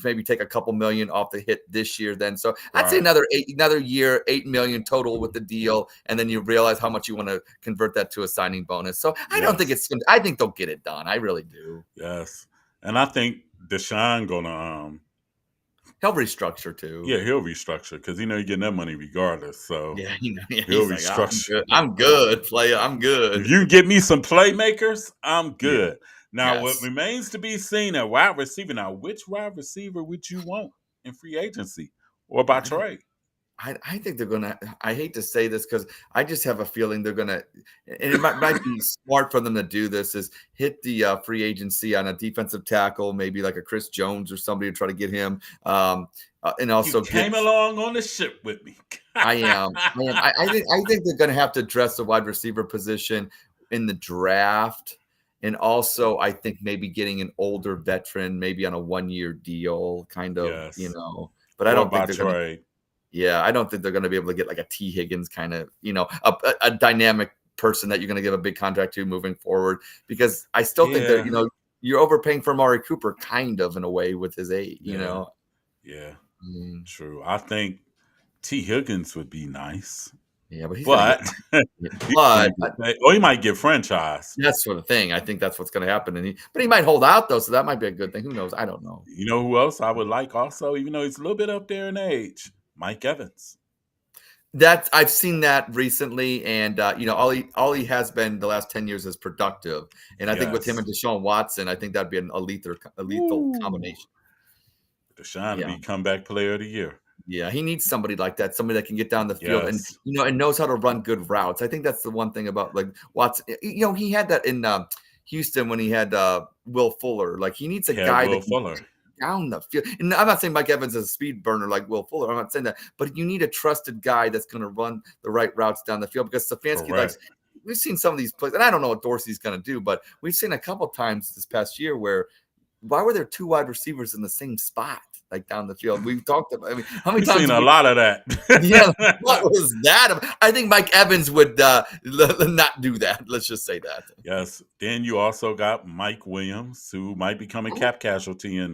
maybe take a couple million off the hit this year. Then, so I'd say another year, 8 million total with the deal, and then you realize how much you want to convert that to a signing bonus. So I don't think I think they'll get it done. I really do. Yes. And I think Deshaun gonna he'll restructure too. Yeah, he'll restructure because you're getting that money regardless. So yeah, he'll restructure. Like, I'm good, player. I'm good. If you can get me some playmakers, I'm good. Now what remains to be seen at wide receiver. Now, which wide receiver would you want in free agency or by trade? I think they're going to, I hate to say this because I just have a feeling they're going to, and it might be smart for them to do this, is hit the free agency on a defensive tackle, maybe like a Chris Jones or somebody to try to get him. And also you came along on the ship with me. I am. I think they're going to have to address the wide receiver position in the draft. And also, I think maybe getting an older veteran, maybe on a 1-year deal, kind of, but I don't think they're going to. Yeah, I don't think they're going to be able to get like a T. Higgins kind of, a dynamic person that you're going to give a big contract to moving forward, because I still think that, you're overpaying for Amari Cooper kind of in a way with his age, Yeah, true. I think T. Higgins would be nice. Yeah, but he might get franchised. That's sort of thing. I think that's what's going to happen. But he might hold out though, so that might be a good thing. Who knows? I don't know. You know who else I would like also, even though he's a little bit up there in age? Mike Evans. I've seen that recently, and all he has been the last 10 years is productive. And I think with him Yes. and Deshaun Watson, I think that'd be a lethal Ooh. combination. Deshaun to Yeah. be comeback player of the year. Yeah, he needs somebody like that, somebody that can get down the field and Yes. and knows how to run good routes. I think that's the one thing about like Watson. He had that in Houston when he had Will Fuller. Like he needs a He had guy that Will can Fuller. down the field. And I'm not saying Mike Evans is a speed burner like Will Fuller. I'm not saying that, but you need a trusted guy that's going to run the right routes down the field because Stefanski likes. Correct. We've seen some of these plays, and I don't know what Dorsey's going to do, but we've seen a couple times this past year where why were there two wide receivers in the same spot, like down the field? We've talked about. I mean, how many We've times seen have a we? lot of that. Yeah, what was that? I think Mike Evans would not do that. Let's just say that. Yes. Then you also got Mike Williams, who might become a cap casualty in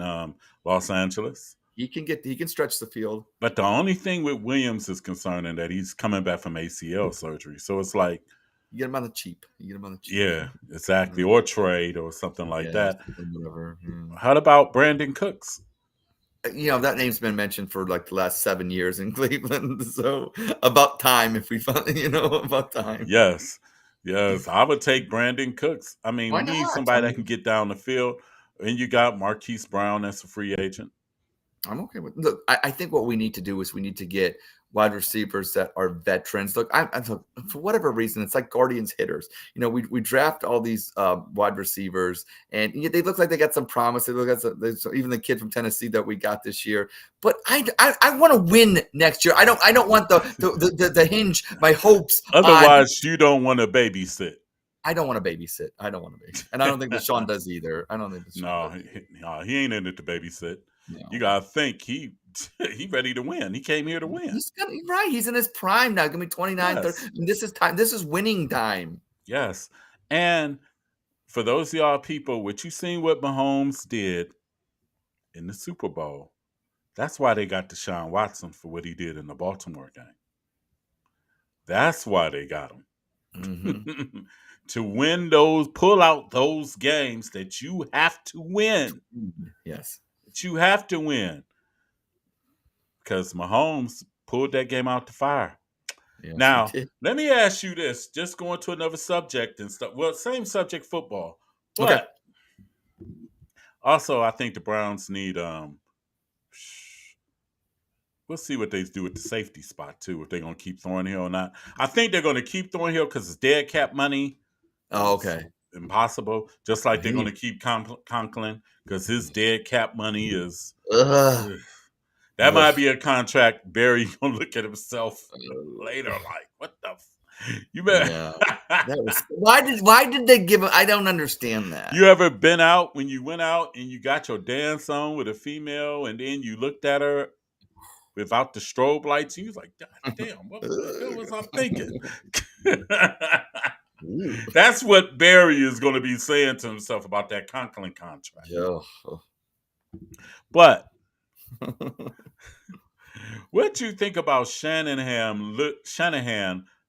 Los Angeles. He can stretch the field. But the only thing with Williams is concerning that he's coming back from ACL surgery. So it's like, You get him on the cheap. You get him on the cheap. yeah, exactly. Or trade or something like Yeah, that. whatever. How about Brandon Cooks? That name's been mentioned for like the last 7 years in Cleveland. So about time if we finally, about time. Yes. Yes. I would take Brandon Cooks. I mean, Why we need not? I somebody that can mean, get down the field. And you got Marquise Brown as a free agent. I'm okay with. Look, I think what we need to do is we need to get wide receivers that are veterans. Look, look, for whatever reason, it's like Guardians hitters. We draft all these wide receivers, and they look like they got some promise. They look at even the kid from Tennessee that we got this year. But I want to win next year. I don't want the hinge my hopes on. Otherwise, you don't want to babysit. I don't want to babysit. I don't want to babysit, and I don't think Deshaun does either. I don't think Deshaun No, does either. he ain't in it to babysit. No. You gotta think he ready to win. He came here to win. Right. He's in his prime now. Give me 29, 30. Yes. And this is time. This is winning time. Yes. And for those of y'all people, what you seen what Mahomes did in the Super Bowl, that's why they got Deshaun Watson for what he did in the Baltimore game. That's why they got him. Mm-hmm. To win pull out those games that you have to win. Yes. That you have to win. Because Mahomes pulled that game out the fire. Yes, Now, let me ask you this, just going to another subject and stuff. Well, same subject, football. But okay. also, I think the Browns need we'll see what they do with the safety spot too, if they're gonna keep Thornhill or not. I think they're gonna keep Thornhill because it's dead cap money. Oh, okay. Impossible. Just like they're gonna keep Conklin because his dead cap money is that might be a contract Barry gonna look at himself later like, what the you better why did they give him? I don't understand that. You ever been out when you went out and you got your dance on with a female and then you looked at her without the strobe lights and you was like, God damn, what the hell was I thinking? That's what Barry is going to be saying to himself about that Conklin contract. Yeah. But what do you think about Shanahan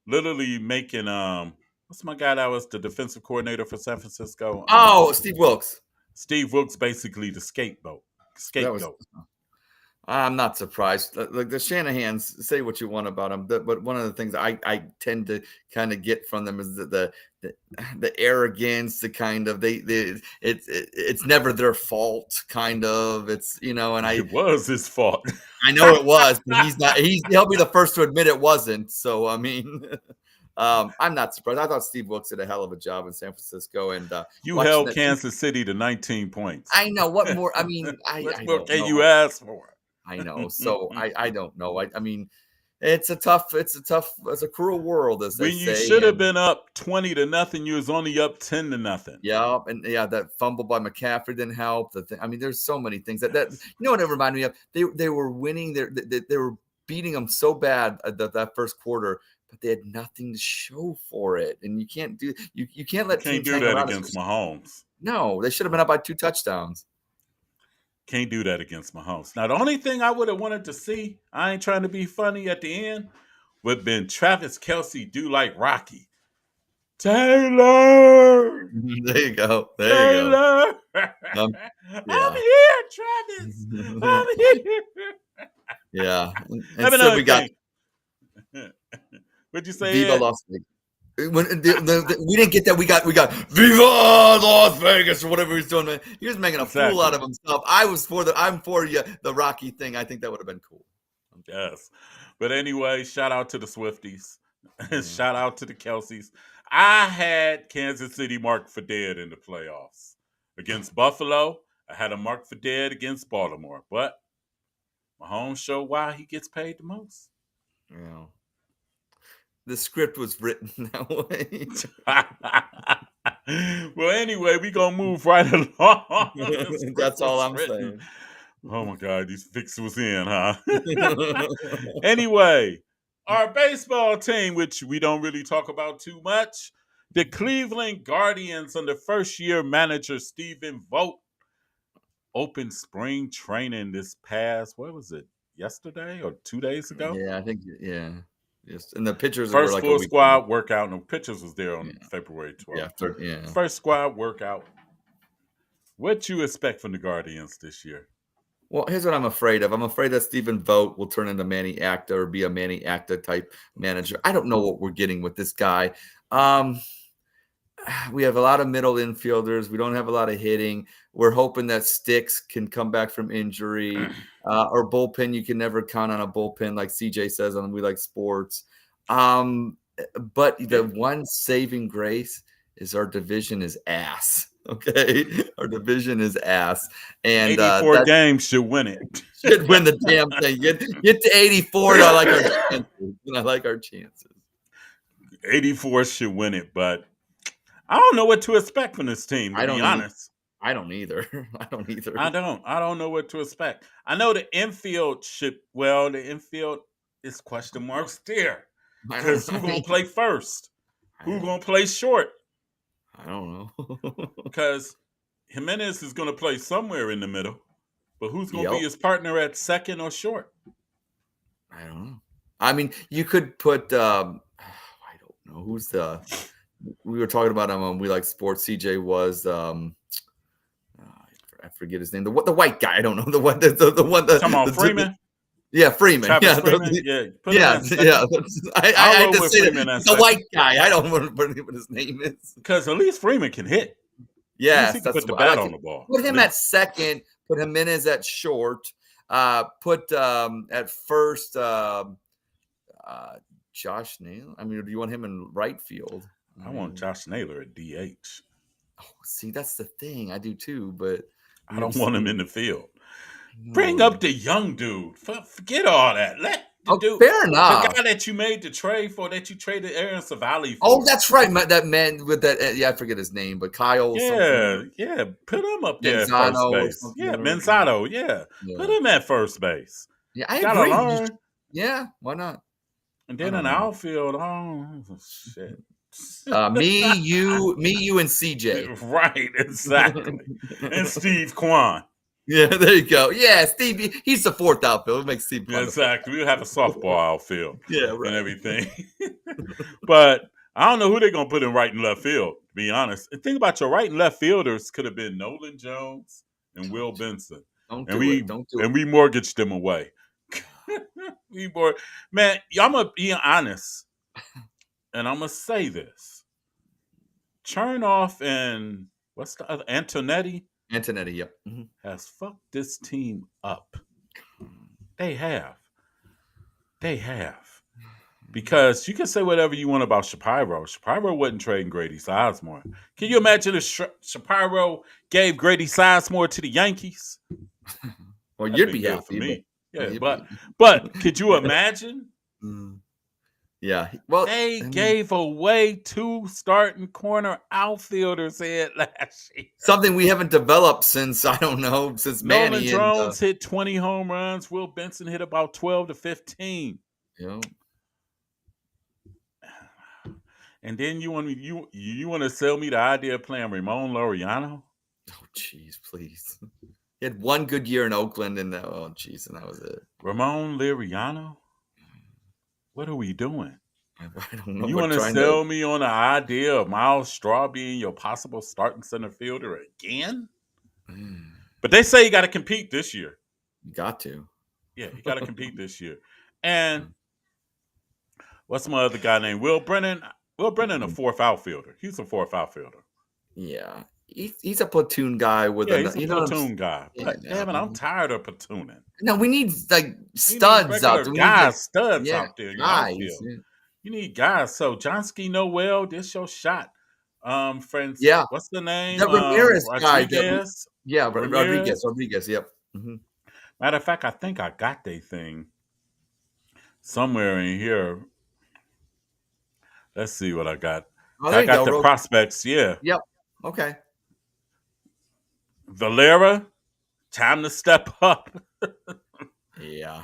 literally making what's my guy that was the defensive coordinator for San Francisco? Steve Wilkes. Steve Wilkes basically the scapegoat. I'm not surprised. Like the Shanahans, say what you want about them, but one of the things I tend to kind of get from them is the arrogance, the kind of it's never their fault, kind of. It's and it was his fault. I know it was, but he'll be the first to admit it wasn't. So I mean. I'm not surprised. I thought Steve Wilkes did a hell of a job in San Francisco, and you held Kansas City to 19 points. I know. What more? I mean, what more can you ask for? I know. So I don't know. I mean, it's a cruel world, as they say. When you should have been up 20-0, you was only up 10-0. Yeah, and that fumble by McCaffrey didn't help. I mean, there's so many things that what it reminded me of. They were winning. They were beating them so bad that first quarter. But they had nothing to show for it, and you can't do that against Mahomes. No, they should have been up by 2 touchdowns. Can't do that against Mahomes. Now, the only thing I would have wanted to see, I ain't trying to be funny at the end, would have been Travis Kelce do like Rocky. Taylor! There you go. Taylor! I'm here, Travis! I'm here! Yeah. And so we got What'd you say, Viva Ed? Las Vegas. When we didn't get that, we got Viva Las Vegas or whatever he's doing, man. He was making a fool out Exactly. of himself. I'm for you, the Rocky thing. I think that would have been cool. Yes. But anyway, shout out to the Swifties. Yeah. Shout out to the Kelseys. I had Kansas City marked for dead in the playoffs. Against Buffalo, I had a mark for dead against Baltimore. But Mahomes showed why he gets paid the most. Yeah. The script was written that way. Well, anyway, we gonna move right along. The script That's all was I'm written. saying. Oh my God, these fixes was in, huh? Anyway, our baseball team, which we don't really talk about too much, the Cleveland Guardians under first year manager Stephen Vogt opened spring training this past, what was it, yesterday or 2 days ago? Yeah, I think Yes. And the pictures were First like a full week ago. squad workout, and the pictures was there Yeah. on February 12th. Yeah. First squad workout. What you expect from the Guardians this year? Well, here's what I'm afraid of. I'm afraid that Stephen Vogt will turn into Manny Acta or be a Manny Acta type manager. I don't know what we're getting with this guy. Um, we have a lot of middle infielders. We don't have a lot of hitting. We're hoping that Sticks can come back from injury. Or bullpen, you can never count on a bullpen, like CJ says on We Like Sports. But the one saving grace is our division is ass. Okay, our division is ass, and 84 that games should win it. should win the damn thing. Get to 84. I like our chances. I like our chances. 84 should win it, but I don't know what to expect from this team, to I be don't need. honest. I don't either. I don't either. I don't know what to expect. I know the infield the infield is question marks there. I Because don't who gonna know. play first? Who gonna play short? I don't know. Because Jimenez is gonna play somewhere in the middle. But who's gonna be Yep. his partner at second or short? I don't know. I mean, you could put. I don't know who's the. We were talking about him on We Like Sports. CJ was. I forget his name. The white guy. I don't know the one. The one. Talking about Freeman? Yeah, Freeman. Travis Yeah, Freeman? Yeah. Put him yeah, at second. yeah. I I'll had roll to with say Freeman that. at The second. white guy. I don't remember what his name is. Because at least Freeman can hit. At least Yes, he can that's put the what I bat like on the ball. Put him at second. Put Jimenez at short. Put at first Josh Naylor. I mean, do you want him in right field? I want Josh Naylor at DH. Oh, see, that's the thing. I do too, but I don't want him in the field. No. Bring up the young dude. Forget all that. Let the dude, fair the enough. guy that you made the trade for, that you traded Aaron Savali for. Oh, that's right. That man with that. Yeah, I forget his name, but Kyle. Yeah. Put him up there at first base. Yeah, Menzato. Yeah. Put him at first base. Yeah, I Gotta agree. learn. Yeah, why not? And then in the outfield, oh shit. Me, you, and CJ. Right, exactly. And Steve Kwan. Yeah, there you go. Yeah, Steve, he's the fourth outfield. It makes Steve Kwan. Yeah, exactly. We'll have a softball outfield. Yeah, right. And everything. But I don't know who they're going to put in right and left field, to be honest. And think about your right and left fielders could have been Nolan Jones and Will Benson. Don't and do it. Don't do it. And we mortgaged them away. Man, I'm going to be honest. And I'm going to say this. Chernoff and what's the other? Antonetti, yep. Mm-hmm. has fucked this team up. They have. Because you can say whatever you want about Shapiro. Shapiro wasn't trading Grady Sizemore. Can you imagine if Shapiro gave Grady Sizemore to the Yankees? Well, That'd you'd be good happy. for me. Yeah, but could you imagine? Yeah. Well, they gave away 2 starting corner outfielders here last year. Something we haven't developed since, I don't know, since Manny. Nolan Jones hit 20 home runs. Will Benson hit about 12 to 15. Yeah. And then you want to sell me the idea of playing Ramon Laureano? Oh, jeez, please. He had one good year in Oakland, and and that was it. Ramon Laureano? What are we doing? I don't know. You want to sell me on the idea of Miles Straw being your possible starting center fielder again? But they say you got to compete this year. You got to. Yeah, you got to compete this year. And What's my other guy named Will Brennan? Will Brennan, a fourth outfielder. He's a fourth outfielder. Yeah, he's a platoon guy with Yeah, he's a, a you know what I'm platoon guy. saying? But damn it, I'm tired of platooning. No, we need like We need studs out regular there. We need like guys, studs yeah, out there in your guys. outfield. Yeah, You need guys. So Johnsky Noel, this your shot. Friends, yeah. what's the name? The Ramirez guy. Rodriguez. Yeah, Rodriguez. Ramirez. Rodriguez. Yep. Matter of fact, I think I got their thing somewhere in here. Let's see what I got. Oh, there I you got go. the prospects, yeah. Yep. Okay. Valera, time to step up. Yeah.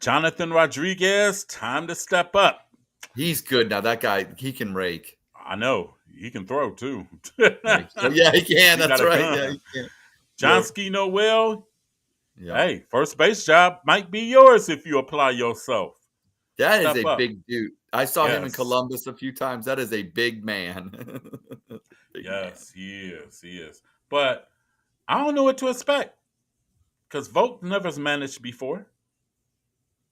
Jonathan Rodriguez, time to step up. He's good now. That guy, he can rake. I know. He can throw too. Yeah, he can. He That's got a right. Yeah, gun. he can. Johnsky Noel, Yeah. hey, first base job might be yours if you apply yourself. That is Step a up. big dude. I saw him in Yes. Columbus a few times. That is a big man. Yes, he is. He is. But I don't know what to expect because Vogt never's managed before.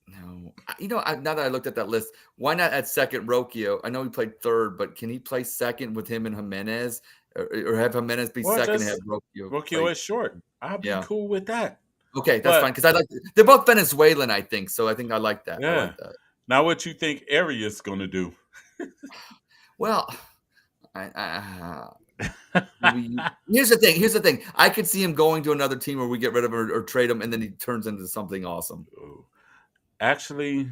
No, now that I looked at that list, why not at second Rocchio? I know he played third, but can he play second with him and Jimenez, or have Jimenez be Well, second and just have Rocchio Rocchio play? is short. I'll be Yeah. cool with that. Okay, that's But fine because they're both Venezuelan, I think. So I think I like that. I yeah. like that. Now, what you think Arias going to do? Well, here's the thing. Here's the thing. I could see him going to another team where we get rid of him or trade him, and then he turns into something awesome. Actually,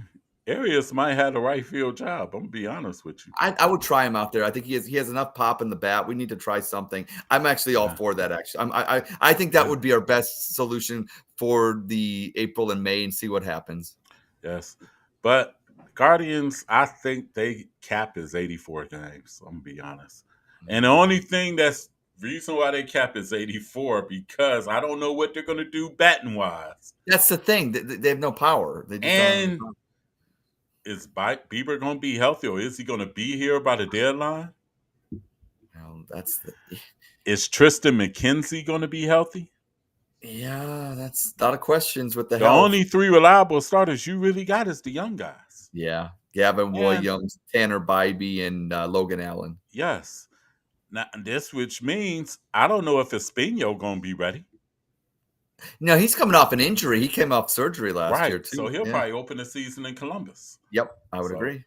Arias might have the right field job. I'm gonna be honest with you. I would try him out there. I think he has enough pop in the bat. We need to try something. I'm actually all for that. Actually, I think that would be our best solution for the April and May, and see what happens. Yes, but Guardians, I think they cap is 84 games. I'm gonna be honest, and the only thing that's reason why they cap is 84 because I don't know what they're gonna do batting wise. That's the thing. They have no power. They just And don't. is Bieber gonna be healthy or is he gonna be here by the deadline? Well, that's the. Is Tristan McKenzie gonna be healthy? Yeah, that's a lot of questions with the The health. only three reliable starters you really got is the young guys. Yeah, Gavin And- Williams, Tanner Bybee, and Logan Allen. Yes. Now this, which means I don't know if Espino gonna be ready. No, he's coming off an injury. He came off surgery last year too. So he'll Yeah. probably open the season in Columbus. Yep, I would So- agree.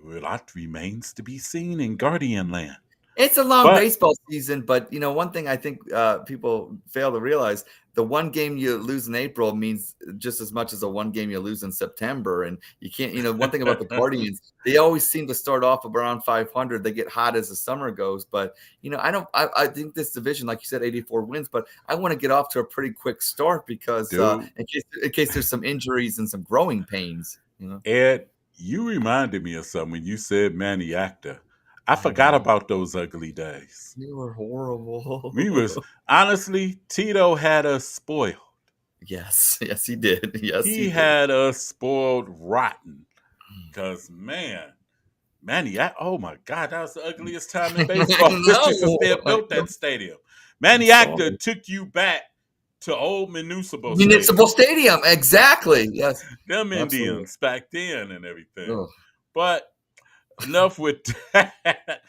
A lot remains to be seen in Guardian Land. It's a long But- baseball season, but one thing I think people fail to realize: the one game you lose in April means just as much as the one game you lose in September. And you can't, one thing about the Guardians, they always seem to start off around 500. They get hot as the summer goes, but I think this division, like you said, 84 wins, but I want to get off to a pretty quick start because in case there's some injuries and some growing pains. Ed, you reminded me of something when you said Manny Acta. I forgot about those ugly days. You were horrible. We was honestly, Tito had us spoiled. Yes, he did. Yes, he had us spoiled rotten. Because Manny, oh my God, that was the ugliest time in baseball history since they had built that stadium. Manny Acta took you back to old Municipal Stadium. Exactly. Yes. Them Absolutely. Indians back then and everything. Ugh. But enough with that.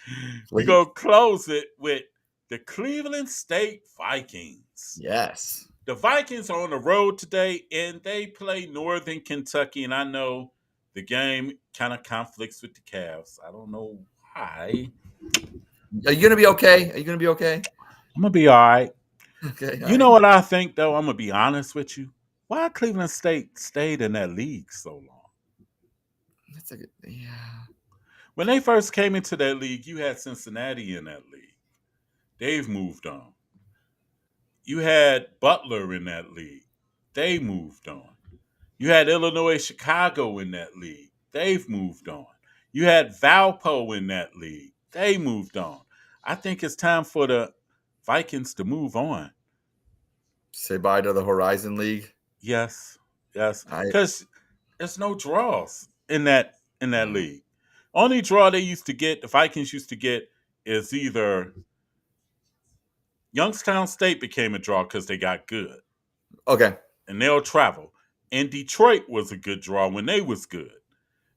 We're going to close it with the Cleveland State Vikings. Yes. The Vikings are on the road today, and they play Northern Kentucky. And I know the game kind of conflicts with the Cavs. I don't know why. Are you going to be okay? I'm going to be all right. Okay. You know what I think, though? I'm going to be honest with you. Why Cleveland State stayed in that league so long? That's a good, yeah. When they first came into that league, you had Cincinnati in that league. They've moved on. You had Butler in that league. They moved on. You had Illinois, Chicago in that league. They've moved on. You had Valpo in that league. They moved on. I think it's time for the Vikings to move on. Say bye to the Horizon League. Yes. Because there's no draws in that league. Only draw they used to get, the Vikings used to get, is either Youngstown State became a draw because they got good. Okay. And they'll travel. And Detroit was a good draw when they was good.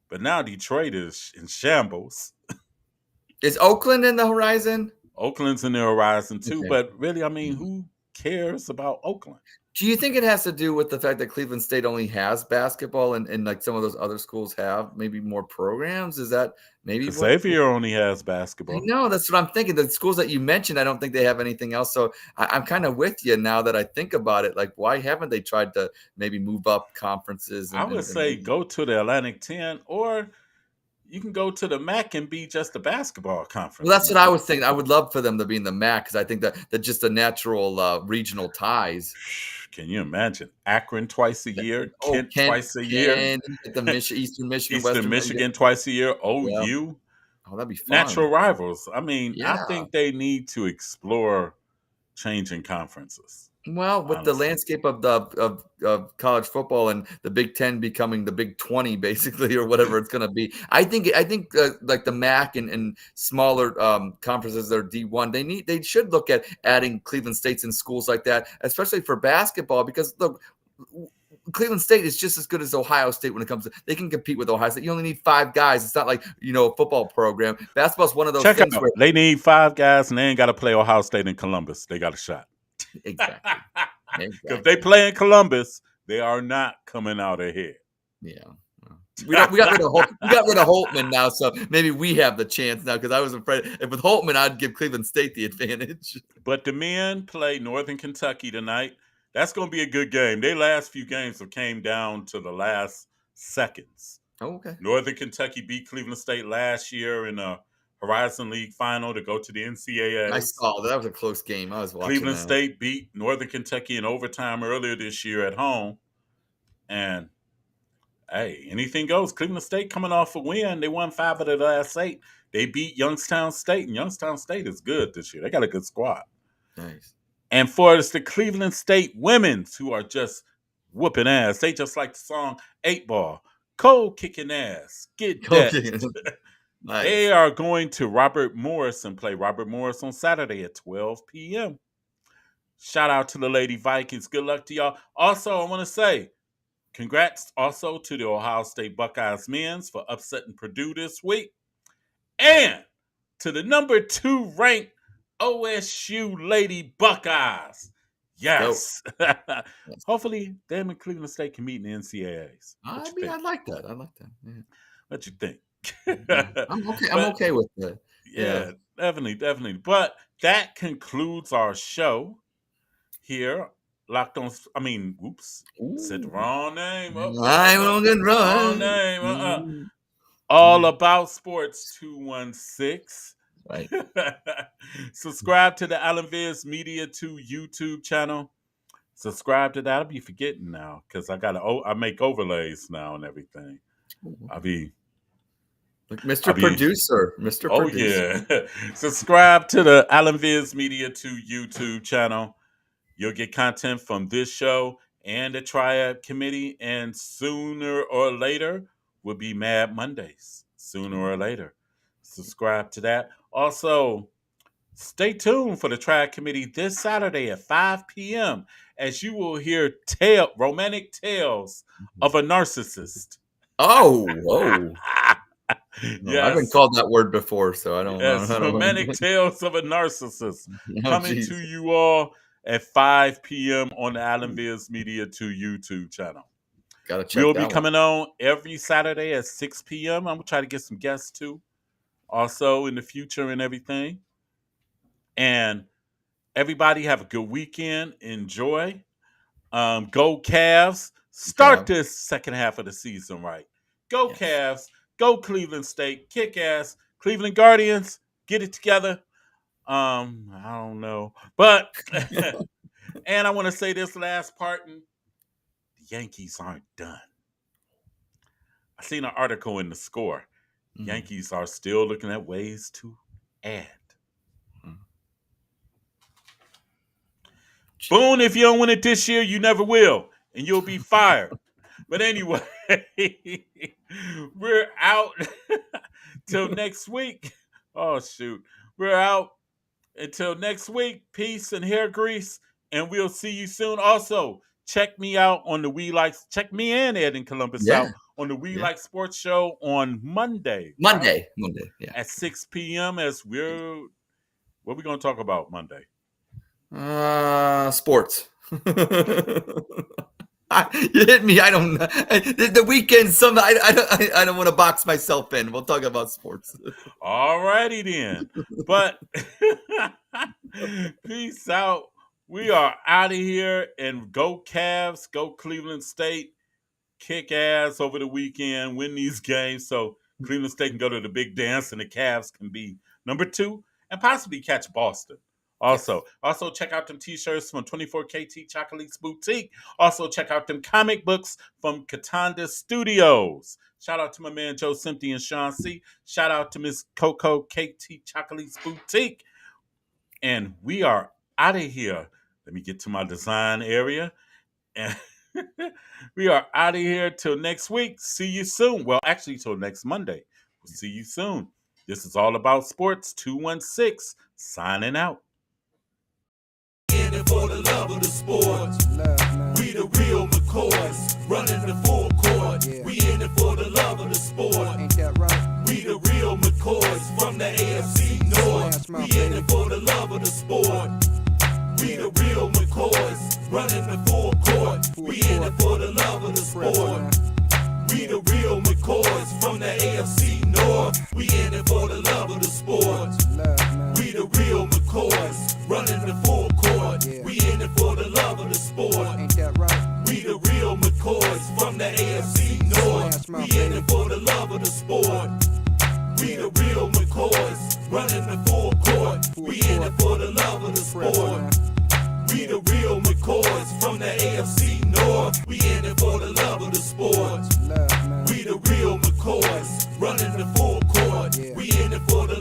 But now Detroit is in shambles. Is Oakland in the horizon? Oakland's in the horizon too. Okay. But really, I mean, Mhm. who cares about Oakland? Do you think it has to do with the fact that Cleveland State only has basketball and like some of those other schools have maybe more programs? Is that maybe Because what? Xavier only has I basketball. know that's what I'm thinking. The schools that you mentioned, I don't think they have anything else. So I'm kind of with you now that I think about it. Like, why haven't they tried to maybe move up conferences I would say and go to the Atlantic 10, or you can go to the MAC and be just a basketball well, conference that's what now. I was thinking. I would love for them to be in the MAC because I think that just the natural regional ties. Can you imagine? Akron twice a year, Oh, Kent twice a year, Kent, the Eastern Michigan, Eastern Western. Michigan twice a year, Yeah, OU, oh, that'd be natural fun. rivals. I mean, I Yeah. think they need to explore changing conferences, Well, with the honestly. landscape of of college football and the Big Ten becoming the Big 20, basically, or whatever it's going to be, I think like the MAC and smaller conferences that are D1, they should look at adding Cleveland States and schools like that, especially for basketball, because look. Cleveland State is just as good as Ohio State when it comes to they can compete with Ohio State. You only need 5 guys. It's not like a football program. Basketball is one of those Check things out. where They need 5 guys, and they ain't got to play Ohio State and Columbus. They got a shot. exactly, Because they exactly. play in Columbus, they are not coming out ahead. Yeah. Well, we got rid of we got rid of Holtman now, so maybe we have the chance now because I was afraid if with Holtman I'd give Cleveland State the advantage. But the men play Northern Kentucky tonight. That's going to be a good game. Their last few games have came down to the last seconds. Oh, okay. Northern Kentucky beat Cleveland State last year in a Horizon League final to go to the I NCAAs. saw that. That was a close game. I was watching Cleveland that. State beat Northern Kentucky in overtime earlier this year at home. And hey, anything goes. Cleveland State coming off a win. They won 5 of the last 8. They beat Youngstown State, and Youngstown State is good this year. They got a good squad. Nice. And for it's the Cleveland State women's who are just whooping ass. They just like the song 8 Ball. Cold kicking ass. Get that. Okay. They Nice. are going to Robert Morris and play Robert Morris on Saturday at 12 p.m. Shout out to the Lady Vikings. Good luck to y'all. Also, I want to say congrats also to the Ohio State Buckeyes men's for upsetting Purdue this week. And to the number 2 ranked OSU Lady Buckeyes. Go. Yes. Yes. Hopefully, them and Cleveland State can meet in the NCAAs. What I you mean, think? I like that. I like that. Yeah. What you think? Yeah. I'm okay. I'm But okay with that. Yeah. yeah, definitely, definitely. But that concludes our show here. Locked on. I mean, oops, said the Ooh. wrong name. I'm on good Wrong run. name. Mm. All Mm. About Sports 216. Right. Subscribe to the Alan Viz Media 2 YouTube channel. Subscribe to that. I'll be forgetting now because I make overlays now and everything. Ooh, I'll okay. be Like I'll Mr. be Producer. Mr. oh Producer. yeah. Subscribe to the Alan Viz Media 2 YouTube channel. You'll get content from this show and the Triad Committee, and sooner or later will be Mad Mondays. Sooner or later. Subscribe to that. Also, stay tuned for the Triad Committee this Saturday at 5 p.m. as you will hear romantic tales Mhm. of a narcissist. Oh, whoa. No, I've been Yes, called that word before, so I don't know. yes, I romantic don't tales of a narcissist know. Oh, coming to jeez. you all at 5 p.m. on the Alan Viz Media 2 YouTube channel. Gotta check We'll be that one. coming on every Saturday at 6 p.m. I'm going to try to get some guests too, also in the future and everything. And everybody have a good weekend. Enjoy. Go Cavs. Start Okay. this second half of the season right. Go Yes. Cavs. Go Cleveland State. Kick ass. Cleveland Guardians. Get it together. I don't know. But and I want to say this last part. The Yankees aren't done. I seen an article in the score. Mm. Yankees are still looking at ways to add. Mm. Boone, if you don't win it this year, you never will. And you'll be fired. But anyway, we're out till next week. Oh, shoot. We're out until next week. Peace and hair grease. And we'll see you soon. Also, check me out on the check me and Ed in Columbus Yeah. out on the We Yeah. Like Sports show on Monday. Monday, yeah. At 6 p.m. What are we going to talk about Monday? Sports. You hit me. I don't know. The weekend. I don't want to box myself in. We'll talk about sports. All righty then. But peace out. We are out of here, and go Cavs, go Cleveland State, kick ass over the weekend, win these games so Cleveland State can go to the big dance and the Cavs can be number 2 and possibly catch Boston. Also check out them t-shirts from 24KT Chocolates Boutique. Also check out them comic books from Katanda Studios. Shout out to my man Joe Simpty and Sean C. Shout out to Miss Coco KT Chocolates Boutique. And we are out of here. Let me get to my design area. And we are out of here till next week. See you soon. Well, actually, till next Monday. We'll see you soon. This is All About Sports 216, signing out. In it for the love of the sport. We the real McCoys, running the full court. We in it for the love of the sport. We the real McCoys from the AFC North. We in it for the love of the sport. We the real McCoys, running the full court. We in it for the love of the sport. We the real McCoys from the AFC North. We in it for the love of the sport. We the real McCoys, running the full court. We in it for the love of the sport. We the real McCoys from the AFC North. We in it for the love of the sport. We the real McCoys, running the full court. We in it for the love of the sport. We the real McCoys from the AFC North. We in it for the love of the sport. We the real McCoys, running the full court. We in it for the